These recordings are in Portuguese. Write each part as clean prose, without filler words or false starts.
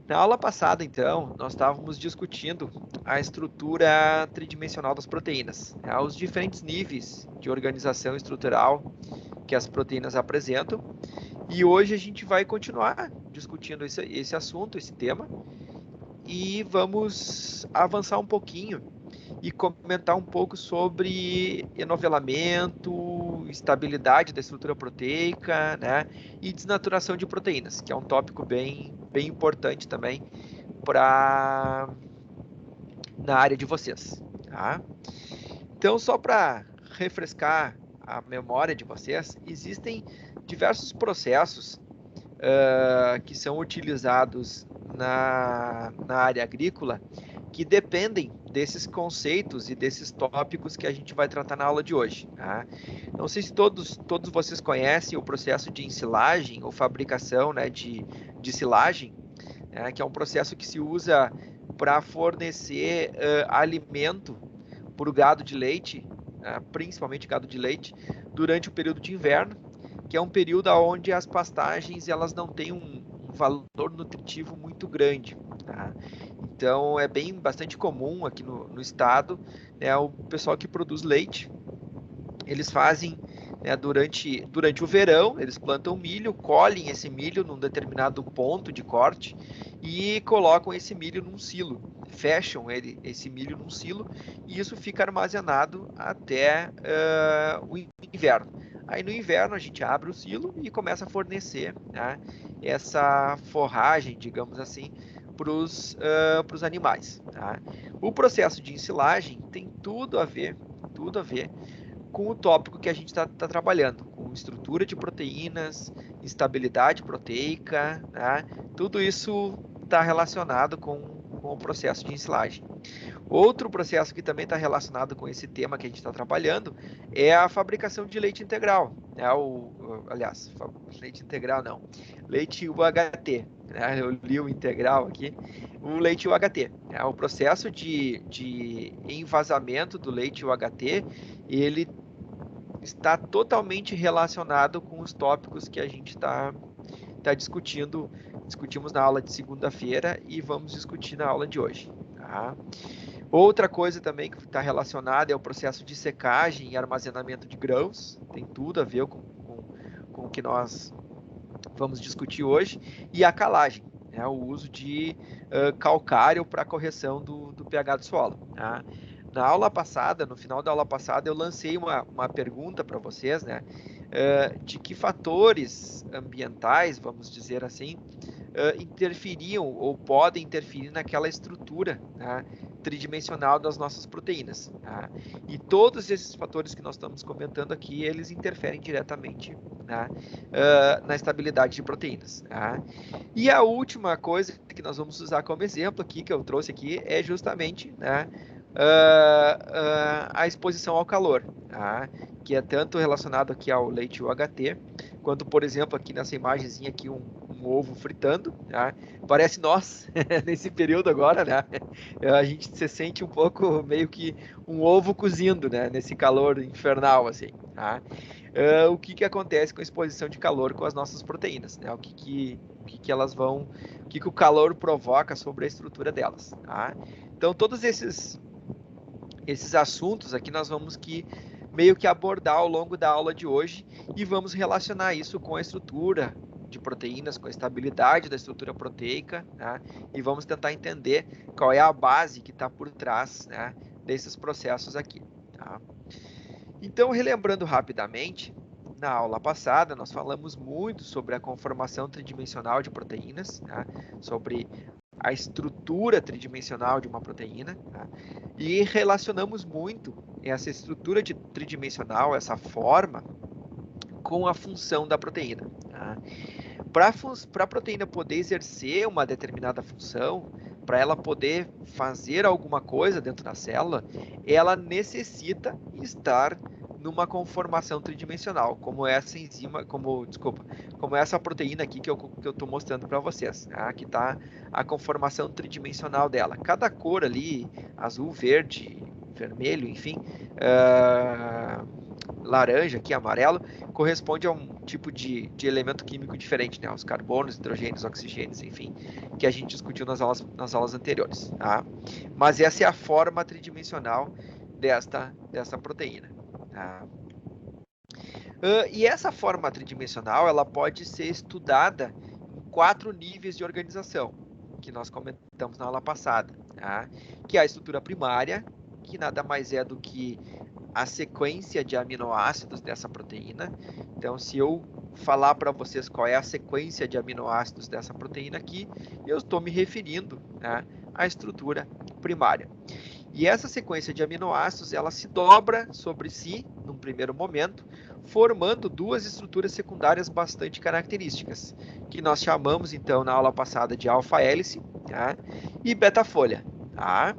Na aula passada, então, nós estávamos discutindo a estrutura tridimensional das proteínas, né, os diferentes níveis de organização estrutural que as proteínas apresentam. E hoje a gente vai continuar discutindo esse assunto, esse tema, e vamos avançar um pouquinho e comentar um pouco sobre enovelamento, estabilidade da estrutura proteica, né, e desnaturação de proteínas, que é um tópico bem importante também para na área de vocês, tá? Então, só para refrescar a memória de vocês, existem diversos processos que são utilizados na área agrícola que dependem desses conceitos e desses tópicos que a gente vai tratar na aula de hoje. Tá? Não sei se todos vocês conhecem o processo de ensilagem ou fabricação, né, de silagem, né, que é um processo que se usa para fornecer alimento para o gado de leite, principalmente gado de leite, durante o período de inverno, que é um período onde as pastagens elas não têm um valor nutritivo muito grande. Tá? Então é bastante comum aqui no estado, né, o pessoal que produz leite, eles fazem, né, durante o verão, eles plantam milho, colhem esse milho num determinado ponto de corte e colocam esse milho num silo, fecham esse milho num silo e isso fica armazenado até o inverno. Aí no inverno a gente abre o silo e começa a fornecer, né, essa forragem, digamos assim, para os animais. Tá? O processo de ensilagem tem tudo a ver com o tópico que a gente está trabalhando, com estrutura de proteínas, estabilidade proteica, né? Tudo isso está relacionado com o processo de ensilagem. Outro processo que também está relacionado com esse tema que a gente está trabalhando é a fabricação de leite integral. Né? Aliás, leite integral não, leite UHT. Né? Eu li o integral aqui. O leite UHT. Né? O processo de envasamento do leite UHT, ele está totalmente relacionado com os tópicos que a gente está discutimos na aula de segunda-feira e vamos discutir na aula de hoje. Tá? Outra coisa também que está relacionada é o processo de secagem e armazenamento de grãos, tem tudo a ver com o que nós vamos discutir hoje, e a calagem, né, o uso de calcário para correção do pH do solo. Tá? Na aula passada, no final da aula passada, eu lancei uma pergunta para vocês, né, de que fatores ambientais, vamos dizer assim, interferiam ou podem interferir naquela estrutura, né, tridimensional das nossas proteínas. Tá? E todos esses fatores que nós estamos comentando aqui, eles interferem diretamente, né, na estabilidade de proteínas. Tá? E a última coisa que nós vamos usar como exemplo aqui, que eu trouxe aqui, é justamente, né, a exposição ao calor, tá? Que é tanto relacionado aqui ao leite UHT, quanto, por exemplo, aqui nessa imagenzinha aqui, um ovo fritando, tá? Parece nós nesse período agora, né? A gente se sente um pouco meio que um ovo cozindo, né? Nesse calor infernal, assim, tá? O que acontece com a exposição de calor com as nossas proteínas, né? O que elas vão, o que o calor provoca sobre a estrutura delas, tá? Então, todos esses assuntos aqui nós vamos meio que abordar ao longo da aula de hoje e vamos relacionar isso com a estrutura de proteínas, com a estabilidade da estrutura proteica, né? E vamos tentar entender qual é a base que está por trás, né, desses processos aqui. Tá? Então, relembrando rapidamente, na aula passada nós falamos muito sobre a conformação tridimensional de proteínas, né, sobre a estrutura tridimensional de uma proteína, tá? E relacionamos muito essa estrutura tridimensional, essa forma, com a função da proteína. Tá? Para a proteína poder exercer uma determinada função, para ela poder fazer alguma coisa dentro da célula, ela necessita estar numa conformação tridimensional, como essa enzima, como essa proteína aqui que eu estou mostrando para vocês. Tá? Aqui está a conformação tridimensional dela. Cada cor ali, azul, verde, vermelho, enfim, laranja aqui, amarelo, corresponde a um tipo de elemento químico diferente, né? Os carbonos, hidrogênios, oxigênios, enfim, que a gente discutiu nas aulas anteriores, tá? Mas essa é a forma tridimensional desta proteína, tá? E essa forma tridimensional, ela pode ser estudada em 4 níveis de organização, que nós comentamos na aula passada, tá? Que é a estrutura primária, que nada mais é do que a sequência de aminoácidos dessa proteína. Então, se eu falar para vocês qual é a sequência de aminoácidos dessa proteína aqui, eu estou me referindo, né, à estrutura primária. E essa sequência de aminoácidos, ela se dobra sobre si, num primeiro momento, formando 2 estruturas secundárias bastante características, que nós chamamos, então, na aula passada de alfa-hélice, tá? E beta-folha, tá?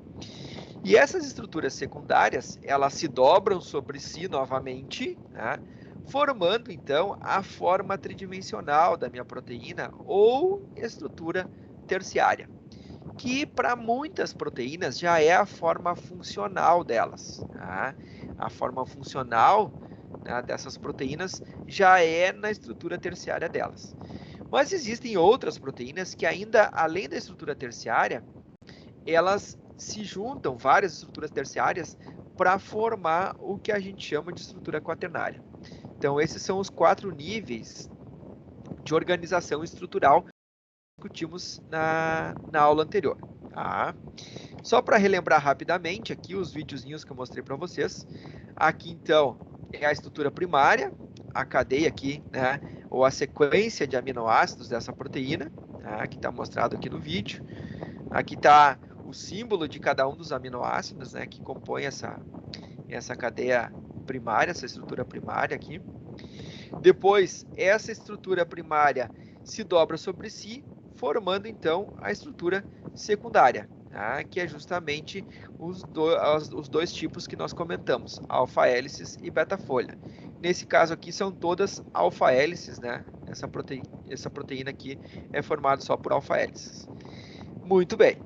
E essas estruturas secundárias, elas se dobram sobre si novamente, tá? Formando, então, a forma tridimensional da minha proteína ou estrutura terciária, que para muitas proteínas já é a forma funcional delas, tá? A forma funcional, né, dessas proteínas já é na estrutura terciária delas. Mas existem outras proteínas que ainda, além da estrutura terciária, elas se juntam, várias estruturas terciárias, para formar o que a gente chama de estrutura quaternária. Então, esses são os 4 níveis de organização estrutural que discutimos na aula anterior. Tá? Só para relembrar rapidamente aqui os videozinhos que eu mostrei para vocês. Aqui, então, é a estrutura primária, a cadeia aqui, né, ou a sequência de aminoácidos dessa proteína, tá, que está mostrado aqui no vídeo. Aqui está o símbolo de cada um dos aminoácidos, né, que compõe essa cadeia primária, essa estrutura primária aqui. Depois, essa estrutura primária se dobra sobre si, formando, então, a estrutura secundária, tá? Que é justamente os 2 tipos que nós comentamos, alfa-hélices e beta-folha. Nesse caso aqui, são todas alfa-hélices, né? Essa proteína aqui é formada só por alfa-hélices. Muito bem.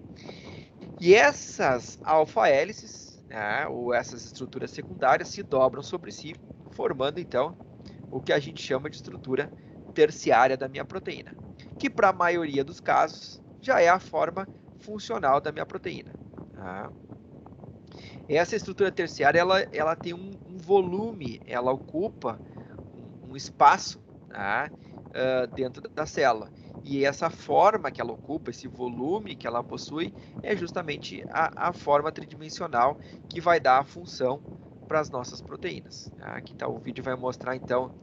E essas alfa-hélices, né, ou essas estruturas secundárias, se dobram sobre si, formando, então, o que a gente chama de estrutura terciária da minha proteína, que para a maioria dos casos já é a forma funcional da minha proteína. Tá? Essa estrutura terciária, ela tem um volume, ela ocupa um espaço, tá, dentro da célula. E essa forma que ela ocupa, esse volume que ela possui, é justamente a forma tridimensional que vai dar a função para as nossas proteínas. Tá? Aqui tá, o vídeo vai mostrar, então,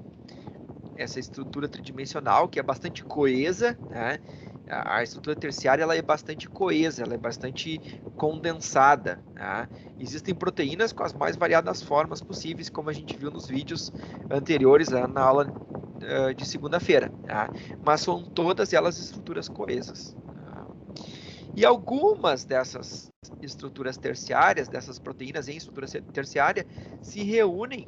essa estrutura tridimensional, que é bastante coesa, né? A estrutura terciária, ela é bastante coesa, ela é bastante condensada, tá? Existem proteínas com as mais variadas formas possíveis, como a gente viu nos vídeos anteriores, na aula de segunda-feira, tá? Mas são todas elas estruturas coesas. Tá? E algumas dessas estruturas terciárias, dessas proteínas em estrutura terciária, se reúnem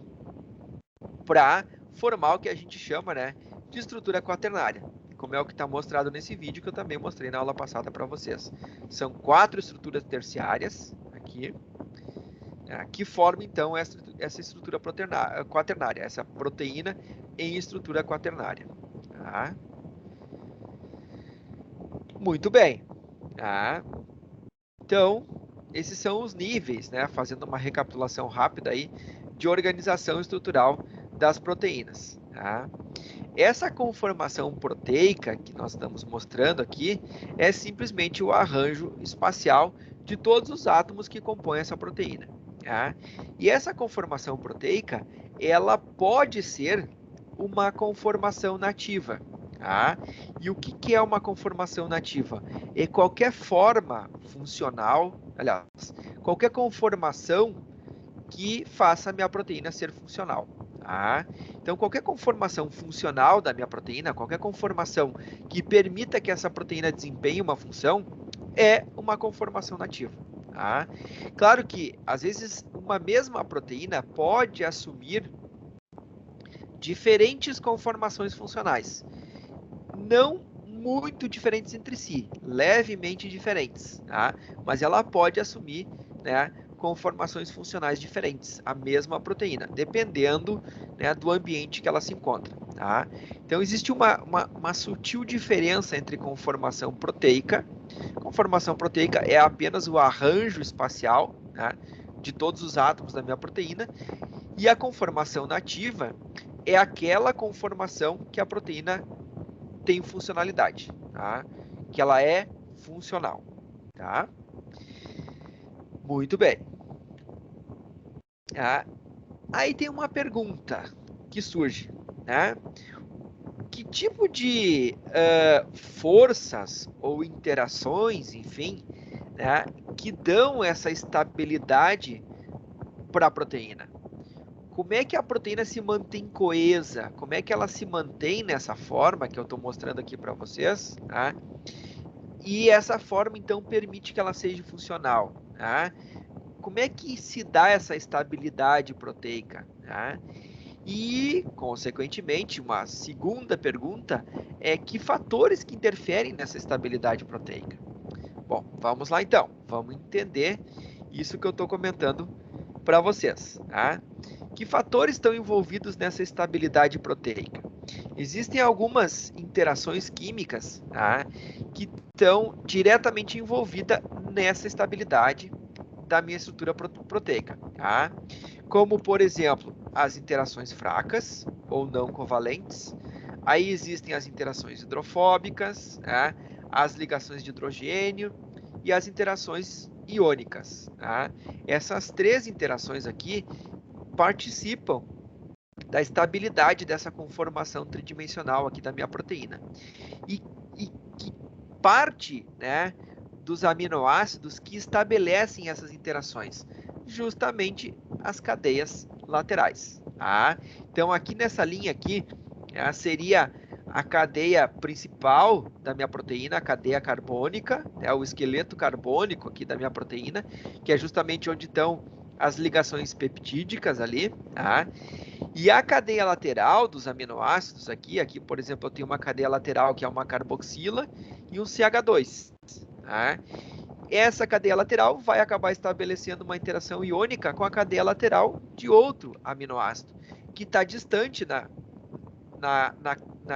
para formar o que a gente chama, né, de estrutura quaternária, como é o que está mostrado nesse vídeo que eu também mostrei na aula passada para vocês. São 4 estruturas terciárias aqui, que formam então essa estrutura quaternária, essa proteína em estrutura quaternária. Tá? Muito bem. Tá? Então, esses são os níveis, né, fazendo uma recapitulação rápida aí, de organização estrutural das proteínas. Tá? Essa conformação proteica que nós estamos mostrando aqui é simplesmente o arranjo espacial de todos os átomos que compõem essa proteína. Tá? E essa conformação proteica, ela pode ser uma conformação nativa. Tá? E o que é uma conformação nativa? É qualquer forma funcional, aliás, qualquer conformação que faça a minha proteína ser funcional. Tá? Então, qualquer conformação funcional da minha proteína, qualquer conformação que permita que essa proteína desempenhe uma função, é uma conformação nativa. Tá? Claro que, às vezes, uma mesma proteína pode assumir diferentes conformações funcionais. Não muito diferentes entre si, levemente diferentes, tá? Mas ela pode assumir, né, conformações funcionais diferentes, a mesma proteína, dependendo, né, do ambiente que ela se encontra. Tá? Então, existe uma sutil diferença entre conformação proteica. Conformação proteica é apenas o arranjo espacial, né, de todos os átomos da minha proteína, e a conformação nativa é aquela conformação que a proteína tem funcionalidade, tá? Que ela é funcional. Tá? Muito bem. Aí tem uma pergunta que surge, né? Que tipo de forças ou interações, enfim, né, que dão essa estabilidade para a proteína? Como é que a proteína se mantém coesa? Como é que ela se mantém nessa forma que eu estou mostrando aqui para vocês? Tá? E essa forma, então, permite que ela seja funcional. Tá? Como é que se dá essa estabilidade proteica? Tá? E, consequentemente, uma segunda pergunta é que fatores que interferem nessa estabilidade proteica? Bom, vamos lá então. Vamos entender isso que eu estou comentando para vocês. Tá? Que fatores estão envolvidos nessa estabilidade proteica? Existem algumas interações químicas, tá, que estão diretamente envolvidas nessa estabilidade da minha estrutura proteica. Tá? Como, por exemplo, as interações fracas ou não covalentes. Aí existem as interações hidrofóbicas, tá? As ligações de hidrogênio e as interações iônicas. Tá? Essas três interações aqui participam da estabilidade dessa conformação tridimensional aqui da minha proteína. E que parte, né, dos aminoácidos que estabelecem essas interações? Justamente as cadeias laterais. Tá? Então, aqui nessa linha aqui, seria a cadeia principal da minha proteína, a cadeia carbônica, né, o esqueleto carbônico aqui da minha proteína, que é justamente onde estão as ligações peptídicas ali, tá? E a cadeia lateral dos aminoácidos aqui, por exemplo, eu tenho uma cadeia lateral que é uma carboxila e um CH2. Tá? Essa cadeia lateral vai acabar estabelecendo uma interação iônica com a cadeia lateral de outro aminoácido, que está distante na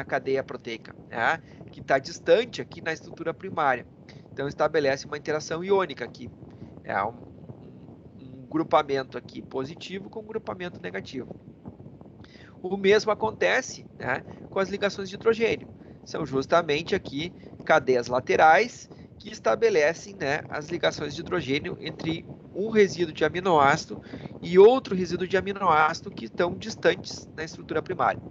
cadeia proteica, né? Que está distante aqui na estrutura primária. Então, estabelece uma interação iônica aqui. É um grupamento aqui positivo com um grupamento negativo. O mesmo acontece, né, com as ligações de hidrogênio. São justamente aqui cadeias laterais que estabelecem, né, as ligações de hidrogênio entre um resíduo de aminoácido e outro resíduo de aminoácido que estão distantes na estrutura primária.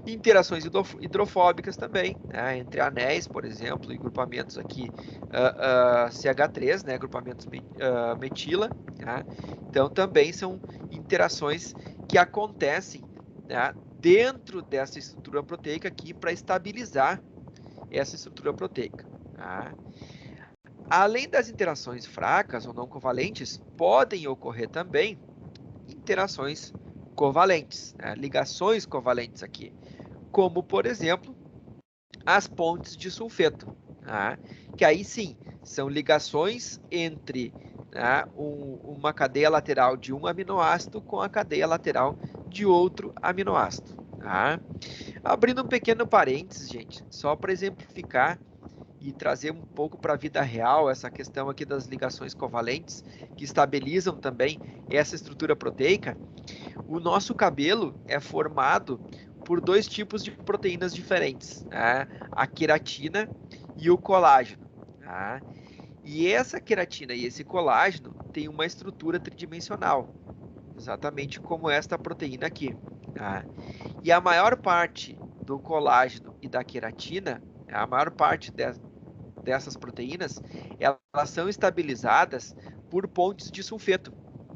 Interações hidrofóbicas também, né, entre anéis, por exemplo, e grupamentos aqui CH3, né, grupamentos metila. Né, então, também são interações que acontecem, né, dentro dessa estrutura proteica aqui para estabilizar essa estrutura proteica. Tá? Além das interações fracas ou não covalentes, podem ocorrer também interações covalentes, né, ligações covalentes aqui, como, por exemplo, as pontes de sulfeto, tá? Que aí sim, são ligações entre, né, uma cadeia lateral de um aminoácido com a cadeia lateral de outro aminoácido. Tá? Abrindo um pequeno parênteses, gente, só para exemplificar e trazer um pouco para a vida real essa questão aqui das ligações covalentes, que estabilizam também essa estrutura proteica, o nosso cabelo é formado por dois tipos de proteínas diferentes, né? A queratina e o colágeno. Tá? E essa queratina e esse colágeno têm uma estrutura tridimensional, exatamente como esta proteína aqui. Tá? E a maior parte do colágeno e da queratina, a maior parte dessas proteínas, elas são estabilizadas por pontes de sulfeto.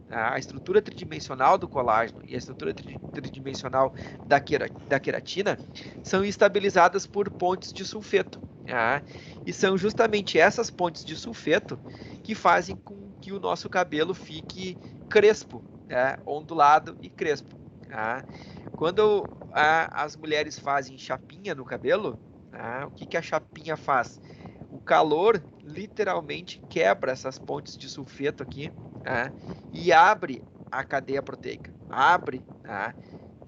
A estrutura tridimensional do colágeno e a estrutura tridimensional da queratina são estabilizadas por pontes de sulfeto. Tá? E são justamente essas pontes de sulfeto que fazem com que o nosso cabelo fique crespo, né? Ondulado e crespo. Tá? Quando as mulheres fazem chapinha no cabelo, tá? O que a chapinha faz? O calor literalmente quebra essas pontes de sulfeto aqui, né, e abre a cadeia proteica. Abre, né,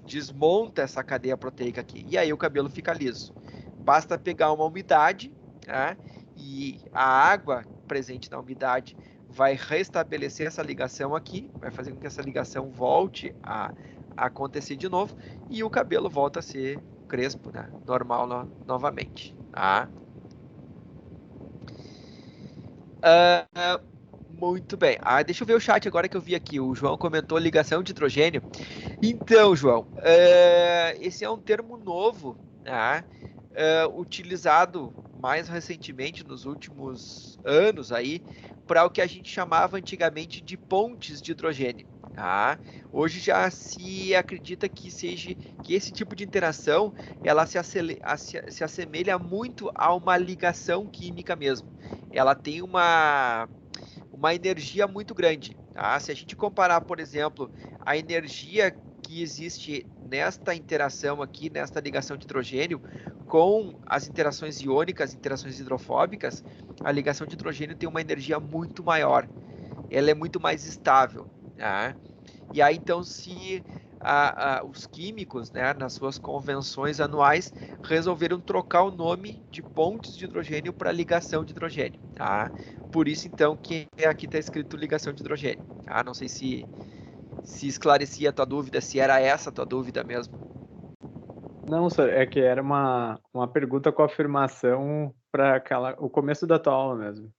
desmonta essa cadeia proteica aqui. E aí o cabelo fica liso. Basta pegar uma umidade, né, e a água presente na umidade vai restabelecer essa ligação aqui, vai fazer com que essa ligação volte a acontecer de novo e o cabelo volta a ser crespo, né, normal novamente. Tá? Muito bem. Deixa eu ver o chat agora que eu vi aqui. O João comentou ligação de hidrogênio. Então, João, esse é um termo novo, tá? Utilizado mais recentemente, nos últimos anos aí, para o que a gente chamava antigamente de pontes de hidrogênio. Tá? Hoje já se acredita que esse tipo de interação ela se assemelha muito a uma ligação química mesmo. Ela tem uma energia muito grande. Tá? Se a gente comparar, por exemplo, a energia que existe nesta interação aqui, nesta ligação de hidrogênio, com as interações iônicas, interações hidrofóbicas, a ligação de hidrogênio tem uma energia muito maior. Ela é muito mais estável. Tá? E aí, então, se os químicos, né, nas suas convenções anuais, resolveram trocar o nome de pontes de hidrogênio para ligação de hidrogênio. Tá? Por isso, então, que aqui está escrito ligação de hidrogênio. Tá? Não sei se esclarecia a tua dúvida, se era essa a tua dúvida mesmo. Não, sir, é que era uma pergunta com afirmação para o começo da tua aula mesmo.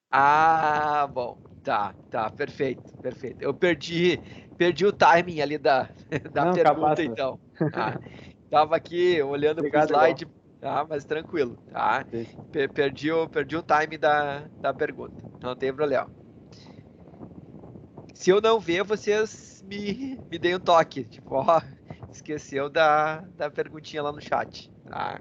Bom, tá, perfeito. Eu perdi o timing ali da Não, pergunta, capaz. então. Tá? Tava aqui olhando pro Obrigado, igual. slide, tá? Mas tranquilo, tá? Sim. Perdi o time da pergunta, não tem problema. Se eu não ver, vocês me deem um toque, tipo, ó, esqueceu da perguntinha lá no chat, tá?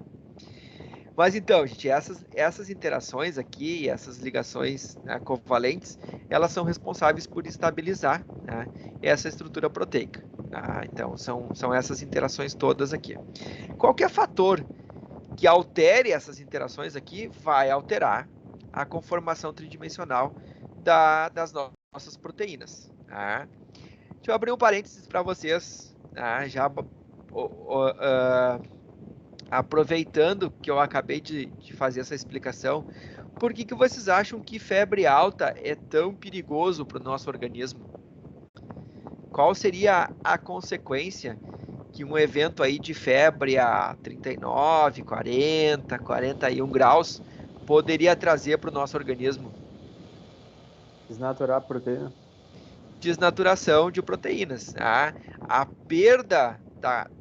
Mas então, gente, essas interações aqui, essas ligações, né, covalentes, elas são responsáveis por estabilizar, né, essa estrutura proteica. Tá? Então, são essas interações todas aqui. Qualquer fator que altere essas interações aqui vai alterar a conformação tridimensional das nossas proteínas. Tá? Deixa eu abrir um parênteses para vocês, tá? Já aproveitando que eu acabei de fazer essa explicação, por que vocês acham que febre alta é tão perigoso para o nosso organismo? Qual seria a consequência que um evento aí de febre a 39, 40, 41 graus poderia trazer para o nosso organismo? Desnaturar a proteína. Desnaturação de proteínas. Tá? A perda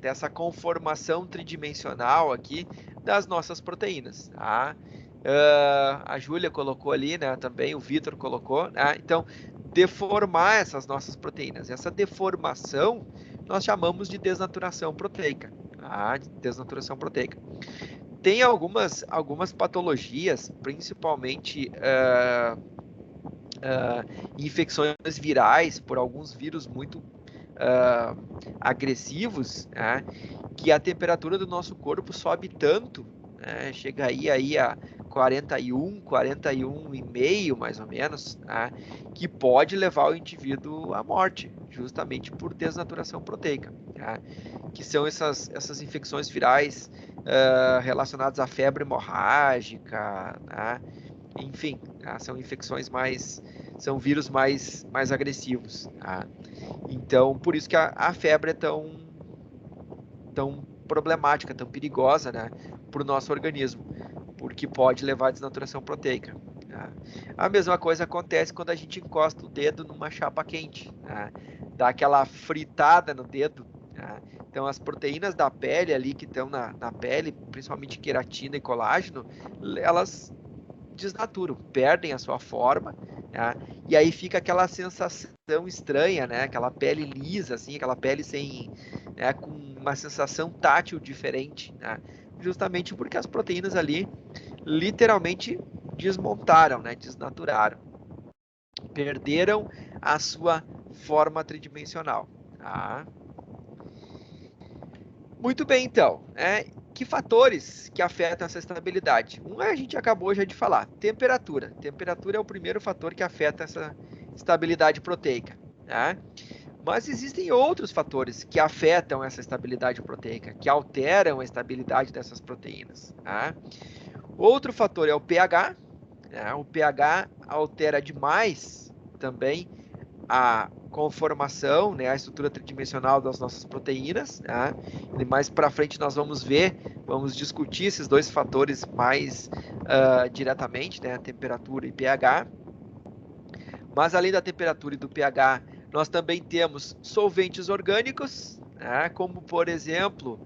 dessa conformação tridimensional aqui das nossas proteínas. Tá? A Júlia colocou ali, né, também, o Vitor colocou. Né? Então, deformar essas nossas proteínas. Essa deformação nós chamamos de desnaturação proteica. Tá? Desnaturação proteica. Tem algumas patologias, principalmente infecções virais por alguns vírus muito agressivos, né, que a temperatura do nosso corpo sobe tanto, né, chega aí a 41,5 mais ou menos, né, que pode levar o indivíduo à morte, justamente por desnaturação proteica, né, que são essas infecções virais relacionadas à febre hemorrágica, né, enfim, tá? São infecções são vírus mais agressivos. Tá? Então, por isso que a febre é tão problemática, tão perigosa, né, para o nosso organismo, porque pode levar à desnaturação proteica. Tá? A mesma coisa acontece quando a gente encosta o dedo numa chapa quente, tá? Dá aquela fritada no dedo. Tá? Então, as proteínas da pele ali que estão na pele, principalmente queratina e colágeno, elas desnaturam, perdem a sua forma, né? E aí fica aquela sensação estranha, né? Aquela pele lisa, assim, aquela pele sem, né, com uma sensação tátil diferente, né? Justamente porque as proteínas ali literalmente desmontaram, né? Desnaturaram, perderam a sua forma tridimensional. Tá? Muito bem, então. Que fatores que afetam essa estabilidade? A gente acabou já de falar, temperatura. Temperatura é o primeiro fator que afeta essa estabilidade proteica. Tá? Mas existem outros fatores que afetam essa estabilidade proteica, que alteram a estabilidade dessas proteínas. Tá? Outro fator é o pH. Né? O pH altera demais também a conformação, né, a estrutura tridimensional das nossas proteínas. Né? E mais para frente nós vamos ver, vamos discutir esses dois fatores mais diretamente, né, a temperatura e pH. Mas além da temperatura e do pH, nós também temos solventes orgânicos, né, como por exemplo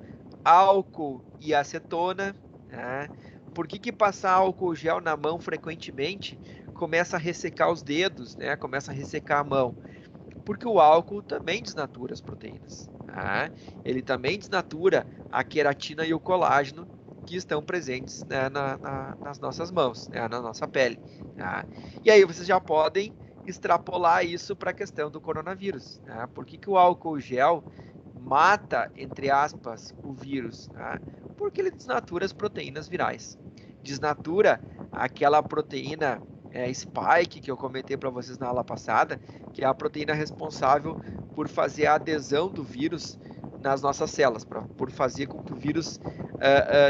álcool e acetona. Né? Por que passar álcool gel na mão frequentemente começa a ressecar os dedos, né? Começa a ressecar a mão? Porque o álcool também desnatura as proteínas. Tá? Ele também desnatura a queratina e o colágeno que estão presentes, né, nas nossas mãos, né, na nossa pele. Tá? E aí vocês já podem extrapolar isso para a questão do coronavírus. Tá? Por que o álcool gel mata, entre aspas, o vírus? Tá? Porque ele desnatura as proteínas virais. Desnatura aquela proteína spike que eu comentei para vocês na aula passada, que é a proteína responsável por fazer a adesão do vírus nas nossas células, por fazer com que o vírus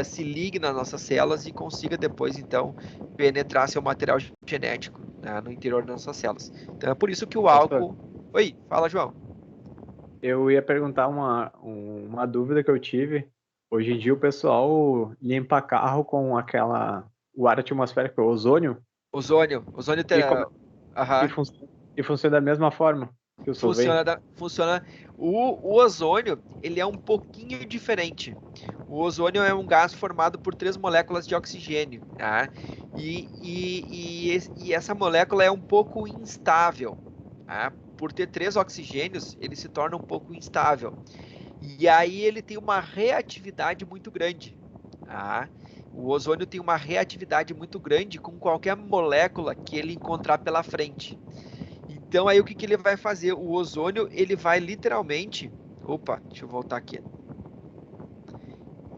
se ligue nas nossas células e consiga depois, então, penetrar seu material genético, né, no interior das nossas células. Então é por isso que o Professor, álcool... Oi, fala, João. eu ia perguntar uma dúvida que eu tive. Hoje em dia o pessoal limpa carro com o ar atmosférico, o ozônio, Ozônio e, come- e, Aham. fun- e funciona da mesma forma que o solvente. Funciona. O ozônio, ele é um pouquinho diferente. O ozônio é um gás formado por 3 moléculas de oxigênio, tá? E essa molécula é um pouco instável, tá? Por ter 3 oxigênios, ele se torna um pouco instável. E aí ele tem uma reatividade muito grande, tá? O ozônio tem uma reatividade muito grande com qualquer molécula que ele encontrar pela frente. Então aí o que ele vai fazer? O ozônio, ele vai literalmente... Opa, deixa eu voltar aqui.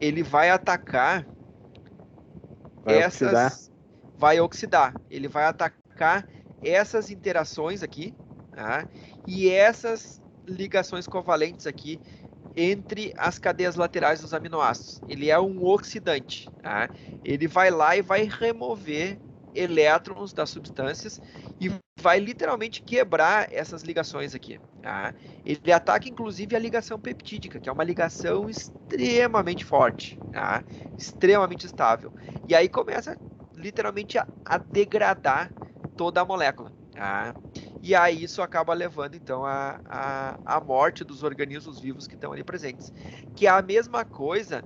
Ele vai atacar Vai oxidar. vai oxidar. Ele vai atacar essas interações aqui, tá? E essas ligações covalentes aqui entre as cadeias laterais dos aminoácidos. Ele é um oxidante, tá? Ele vai lá e vai remover elétrons das substâncias e vai literalmente quebrar essas ligações aqui. Tá? Ele ataca inclusive a ligação peptídica, que é uma ligação extremamente forte, tá? Extremamente estável. E aí começa literalmente a degradar toda a molécula. Tá? E aí isso acaba levando então a morte dos organismos vivos que estão ali presentes. Que é a mesma coisa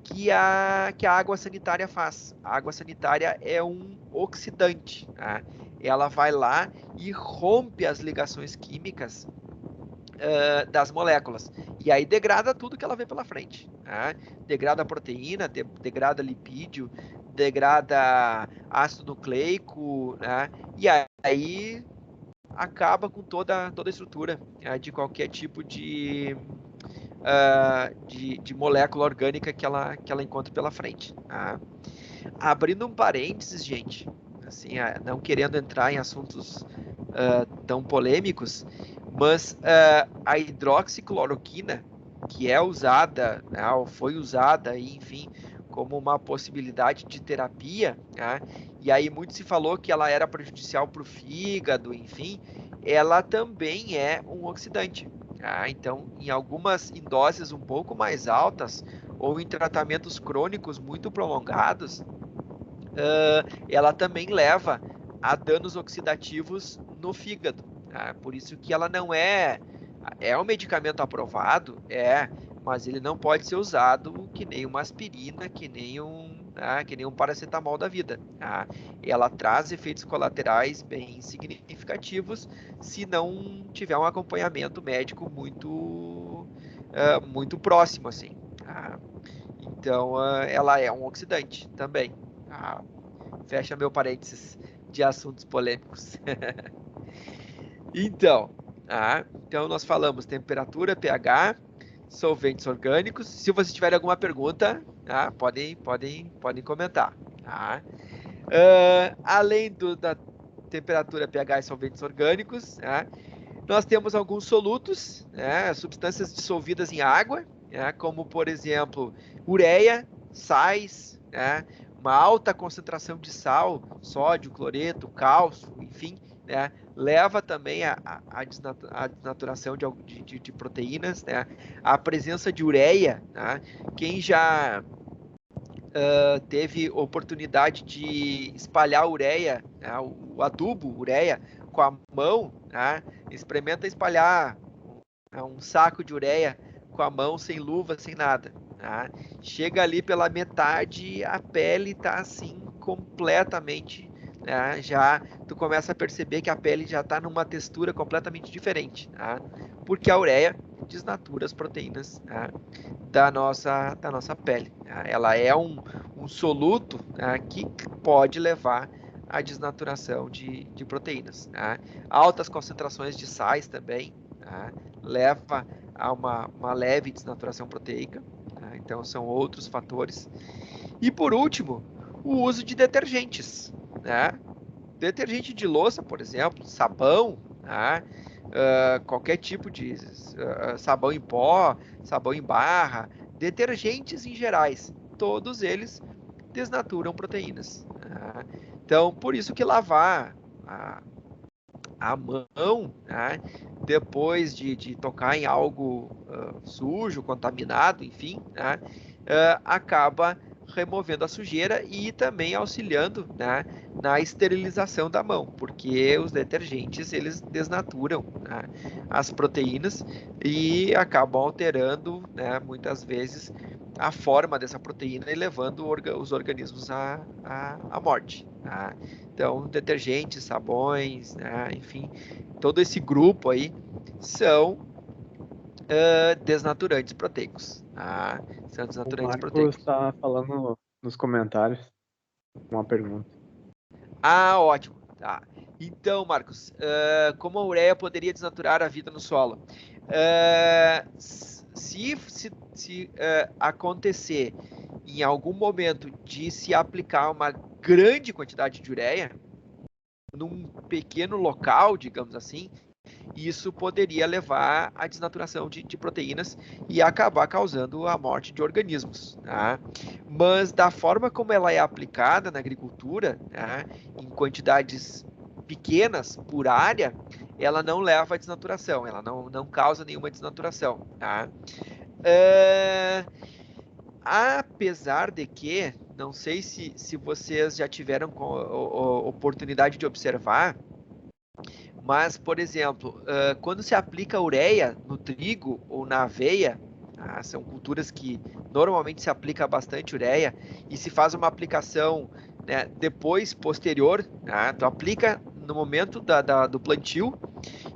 que a água sanitária faz. A água sanitária é um oxidante. Tá? Ela vai lá e rompe as ligações químicas das moléculas. E aí degrada tudo que ela vê pela frente. Tá? Degrada a proteína, degrada lipídio, degrada ácido nucleico, né? E aí acaba com toda a estrutura de qualquer tipo de molécula orgânica que ela encontra pela frente. Tá? Abrindo um parênteses, gente, assim, não querendo entrar em assuntos tão polêmicos, mas a hidroxicloroquina, que é usada, né, ou foi usada, enfim, como uma possibilidade de terapia, né, e aí muito se falou que ela era prejudicial para o fígado, enfim, ela também é um oxidante. Tá? Então, em doses um pouco mais altas, ou em tratamentos crônicos muito prolongados, ela também leva a danos oxidativos no fígado. Tá? Por isso que ela não é um medicamento aprovado, mas ele não pode ser usado que nem uma aspirina, que nem um paracetamol da vida. Tá? Ela traz efeitos colaterais bem significativos se não tiver um acompanhamento médico muito próximo, assim. Tá? Então, ela é um oxidante também. Tá? Fecha meu parênteses de assuntos polêmicos. Então nós falamos temperatura, pH, solventes orgânicos. Se vocês tiverem alguma pergunta, podem comentar. Tá? Além da temperatura, pH e solventes orgânicos, tá? Nós temos alguns solutos, né, substâncias dissolvidas em água, né, como, por exemplo, ureia, sais, né, uma alta concentração de sal, sódio, cloreto, cálcio, enfim, né, leva também a desnaturação de proteínas, né, a presença de ureia, né, quem já teve oportunidade de espalhar ureia, né, o adubo ureia com a mão, né, experimenta espalhar um saco de ureia com a mão, sem luva, sem nada. Tá? Chega ali pela metade, a pele está assim completamente, né, já tu começa a perceber que a pele já está numa textura completamente diferente, tá? Porque a ureia desnatura as proteínas, tá, da nossa pele. Tá? Ela é um soluto, tá, que pode levar à desnaturação de proteínas. Tá? Altas concentrações de sais também, tá, leva a uma leve desnaturação proteica. Tá? Então, são outros fatores. E, por último, o uso de detergentes. Né? Detergente de louça, por exemplo, sabão, tá? Qualquer tipo de sabão em pó, sabão em barra, detergentes em gerais, todos eles desnaturam proteínas. Tá? Então, por isso que lavar a mão, né, depois de tocar em algo sujo, contaminado, enfim, né, acaba removendo a sujeira e também auxiliando, né, na esterilização da mão, porque os detergentes eles desnaturam, né, as proteínas e acabam alterando, né, muitas vezes a forma dessa proteína e levando os organismos à morte. Tá? Então, detergentes, sabões, né, enfim, todo esse grupo aí são desnaturantes proteicos. Tá? São O desnaturantes Marcos proteicos. está falando nos comentários uma pergunta. Ah, ótimo. Tá. Então, Marcos, como a ureia poderia desnaturar a vida no solo? Se acontecer em algum momento de se aplicar uma grande quantidade de ureia num pequeno local, digamos assim, isso poderia levar à desnaturação de proteínas e acabar causando a morte de organismos. Tá? Mas da forma como ela é aplicada na agricultura, tá, em quantidades pequenas por área, ela não leva à desnaturação, ela não causa nenhuma desnaturação. Tá? É, apesar de que, não sei se vocês já tiveram oportunidade de observar, mas, por exemplo, quando se aplica ureia no trigo ou na aveia, são culturas que normalmente se aplica bastante ureia e se faz uma aplicação, né, depois, posterior, tu aplica no momento do plantio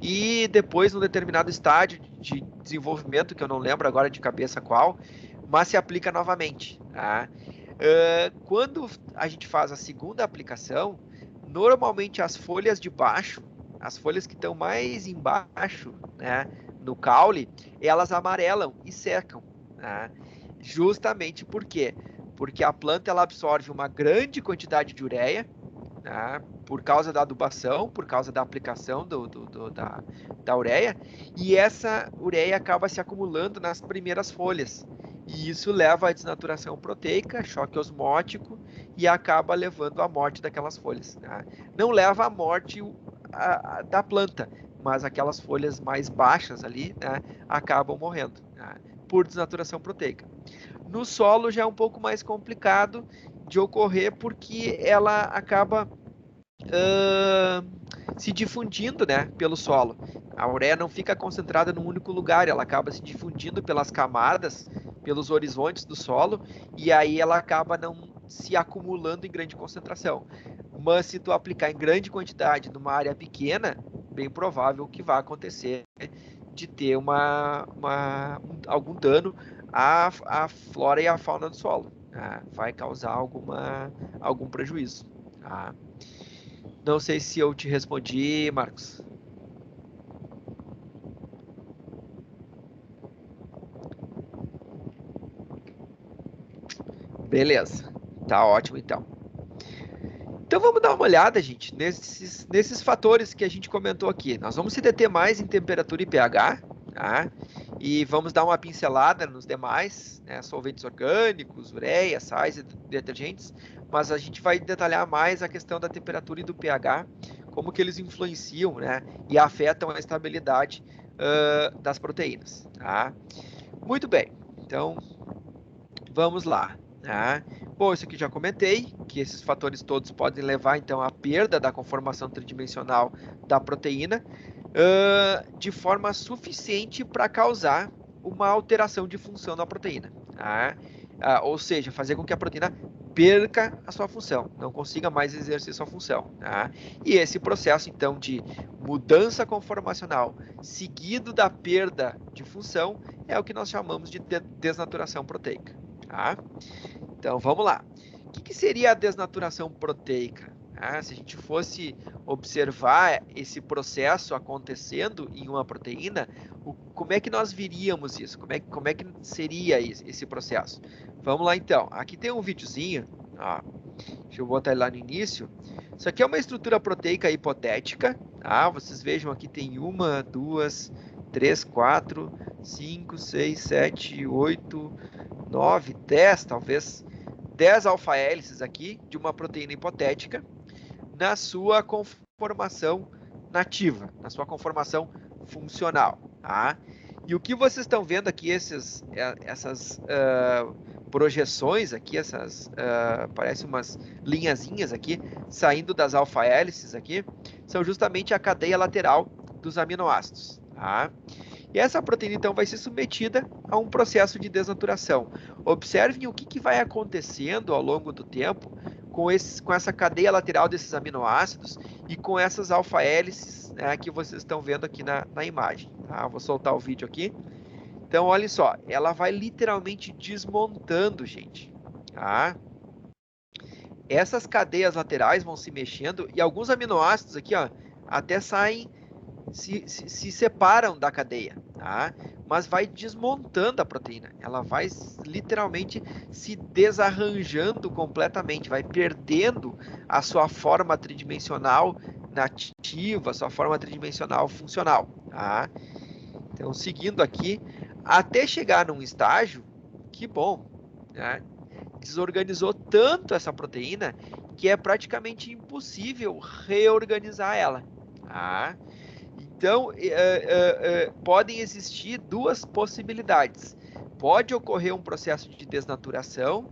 e depois, num determinado estágio de desenvolvimento, que eu não lembro agora de cabeça qual, mas se aplica novamente. Tá? Quando a gente faz a segunda aplicação, normalmente as folhas de baixo, as folhas que estão mais embaixo, né, no caule, elas amarelam e secam. Né? Justamente por quê? Porque a planta ela absorve uma grande quantidade de ureia, né, por causa da adubação, por causa da aplicação da ureia, e essa ureia acaba se acumulando nas primeiras folhas. E isso leva à desnaturação proteica, choque osmótico, e acaba levando à morte daquelas folhas. Né? Não leva à morte da planta, mas aquelas folhas mais baixas ali, né, acabam morrendo, né, por desnaturação proteica. No solo já é um pouco mais complicado de ocorrer porque ela acaba se difundindo, né, pelo solo. A ureia não fica concentrada num único lugar, ela acaba se difundindo pelas camadas, pelos horizontes do solo, e aí ela acaba não se acumulando em grande concentração. Mas se tu aplicar em grande quantidade numa área pequena, bem provável que vá acontecer de ter algum dano à flora e à fauna do solo. Tá? Vai causar algum prejuízo. Tá? Não sei se eu te respondi, Marcos. Beleza. Tá ótimo então. Então vamos dar uma olhada, gente, nesses fatores que a gente comentou aqui. Nós vamos se deter mais em temperatura e pH, tá? E vamos dar uma pincelada nos demais, né? Solventes orgânicos, ureia, sais e detergentes, mas a gente vai detalhar mais a questão da temperatura e do pH, como que eles influenciam, né? E afetam a estabilidade das proteínas, tá? Muito bem, então vamos lá. Tá? Bom, isso aqui já comentei, que esses fatores todos podem levar, então, à perda da conformação tridimensional da proteína de forma suficiente para causar uma alteração de função da proteína. Tá? Ou seja, fazer com que a proteína perca a sua função, não consiga mais exercer sua função. Tá? E esse processo, então, de mudança conformacional seguido da perda de função é o que nós chamamos de desnaturação proteica. Tá? Então, vamos lá. O que seria a desnaturação proteica? Se a gente fosse observar esse processo acontecendo em uma proteína, como é que nós viríamos isso? Como é que seria esse processo? Vamos lá, então. Aqui tem um videozinho. Ó, deixa eu botar ele lá no início. Isso aqui é uma estrutura proteica hipotética. Tá? Vocês vejam aqui tem 1, 2, 3, 4, 5, 6, 7, 8, 9, 10, talvez 10 alfa-hélices aqui de uma proteína hipotética na sua conformação nativa, na sua conformação funcional. Tá? E o que vocês estão vendo aqui, essas projeções aqui, parecem umas linhazinhas aqui, saindo das alfa-hélices aqui, são justamente a cadeia lateral dos aminoácidos. Tá? E essa proteína, então, vai ser submetida a um processo de desnaturação. Observem o que vai acontecendo ao longo do tempo com essa cadeia lateral desses aminoácidos e com essas alfa-hélices, né, que vocês estão vendo aqui na imagem. Tá? Vou soltar o vídeo aqui. Então, olha só, ela vai literalmente desmontando, gente. Tá? Essas cadeias laterais vão se mexendo e alguns aminoácidos aqui, ó, até saem, se separam da cadeia, tá? Mas vai desmontando a proteína. Ela vai literalmente se desarranjando completamente, vai perdendo a sua forma tridimensional nativa, a sua forma tridimensional funcional. Tá? Então, seguindo aqui, até chegar num estágio que, bom, né, desorganizou tanto essa proteína que é praticamente impossível reorganizar ela. Tá? Então, podem existir duas possibilidades. Pode ocorrer um processo de desnaturação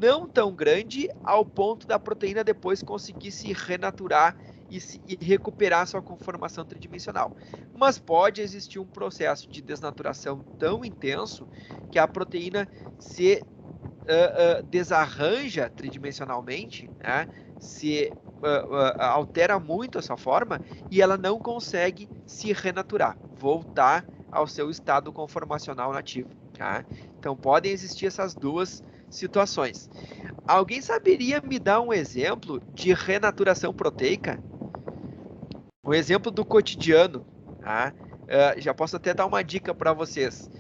não tão grande ao ponto da proteína depois conseguir se renaturar e recuperar sua conformação tridimensional. Mas pode existir um processo de desnaturação tão intenso que a proteína se desarranja tridimensionalmente, né? Se altera muito a sua forma e ela não consegue se renaturar, voltar ao seu estado conformacional nativo. Tá? Então podem existir essas duas situações. Alguém saberia me dar um exemplo de renaturação proteica? Um exemplo do cotidiano. Tá? Já posso até dar uma dica para vocês.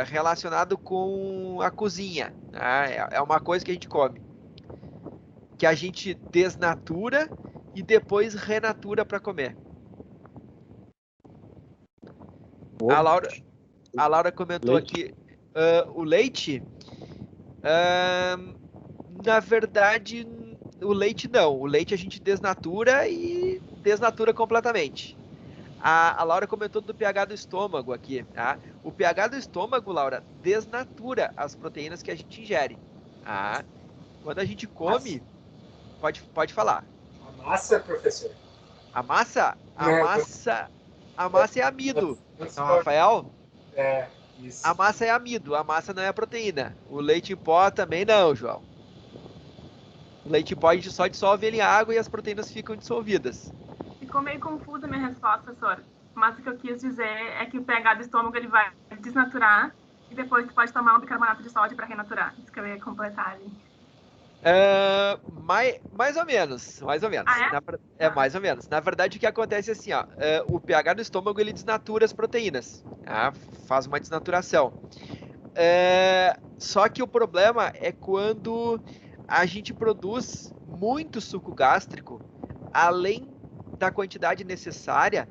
Relacionado com a cozinha. Tá? É uma coisa que a gente come, que a gente desnatura e depois renatura para comer. A Laura comentou aqui o leite. Na verdade, o leite não. O leite a gente desnatura e desnatura completamente. A Laura comentou do pH do estômago aqui. Tá? O pH do estômago, Laura, desnatura as proteínas que a gente ingere. Tá? Quando a gente come... Pode falar. A massa, professor? A massa? A massa é amido. São Rafael? Isso. A massa é amido, a massa não é proteína. O leite em pó também não, João. O leite em pó a gente só dissolve ele em água e as proteínas ficam dissolvidas. Ficou meio confusa a minha resposta, professor. Mas o que eu quis dizer é que o pH do estômago ele vai desnaturar e depois tu pode tomar um bicarbonato de sódio para renaturar. Isso que eu ia completar ali. Mais ou menos. Ah, é? Mais ou menos. Na verdade, o que acontece é assim, ó, o pH do estômago ele desnatura as proteínas, tá? Faz uma desnaturação. Só que o problema é quando a gente produz muito suco gástrico, além da quantidade necessária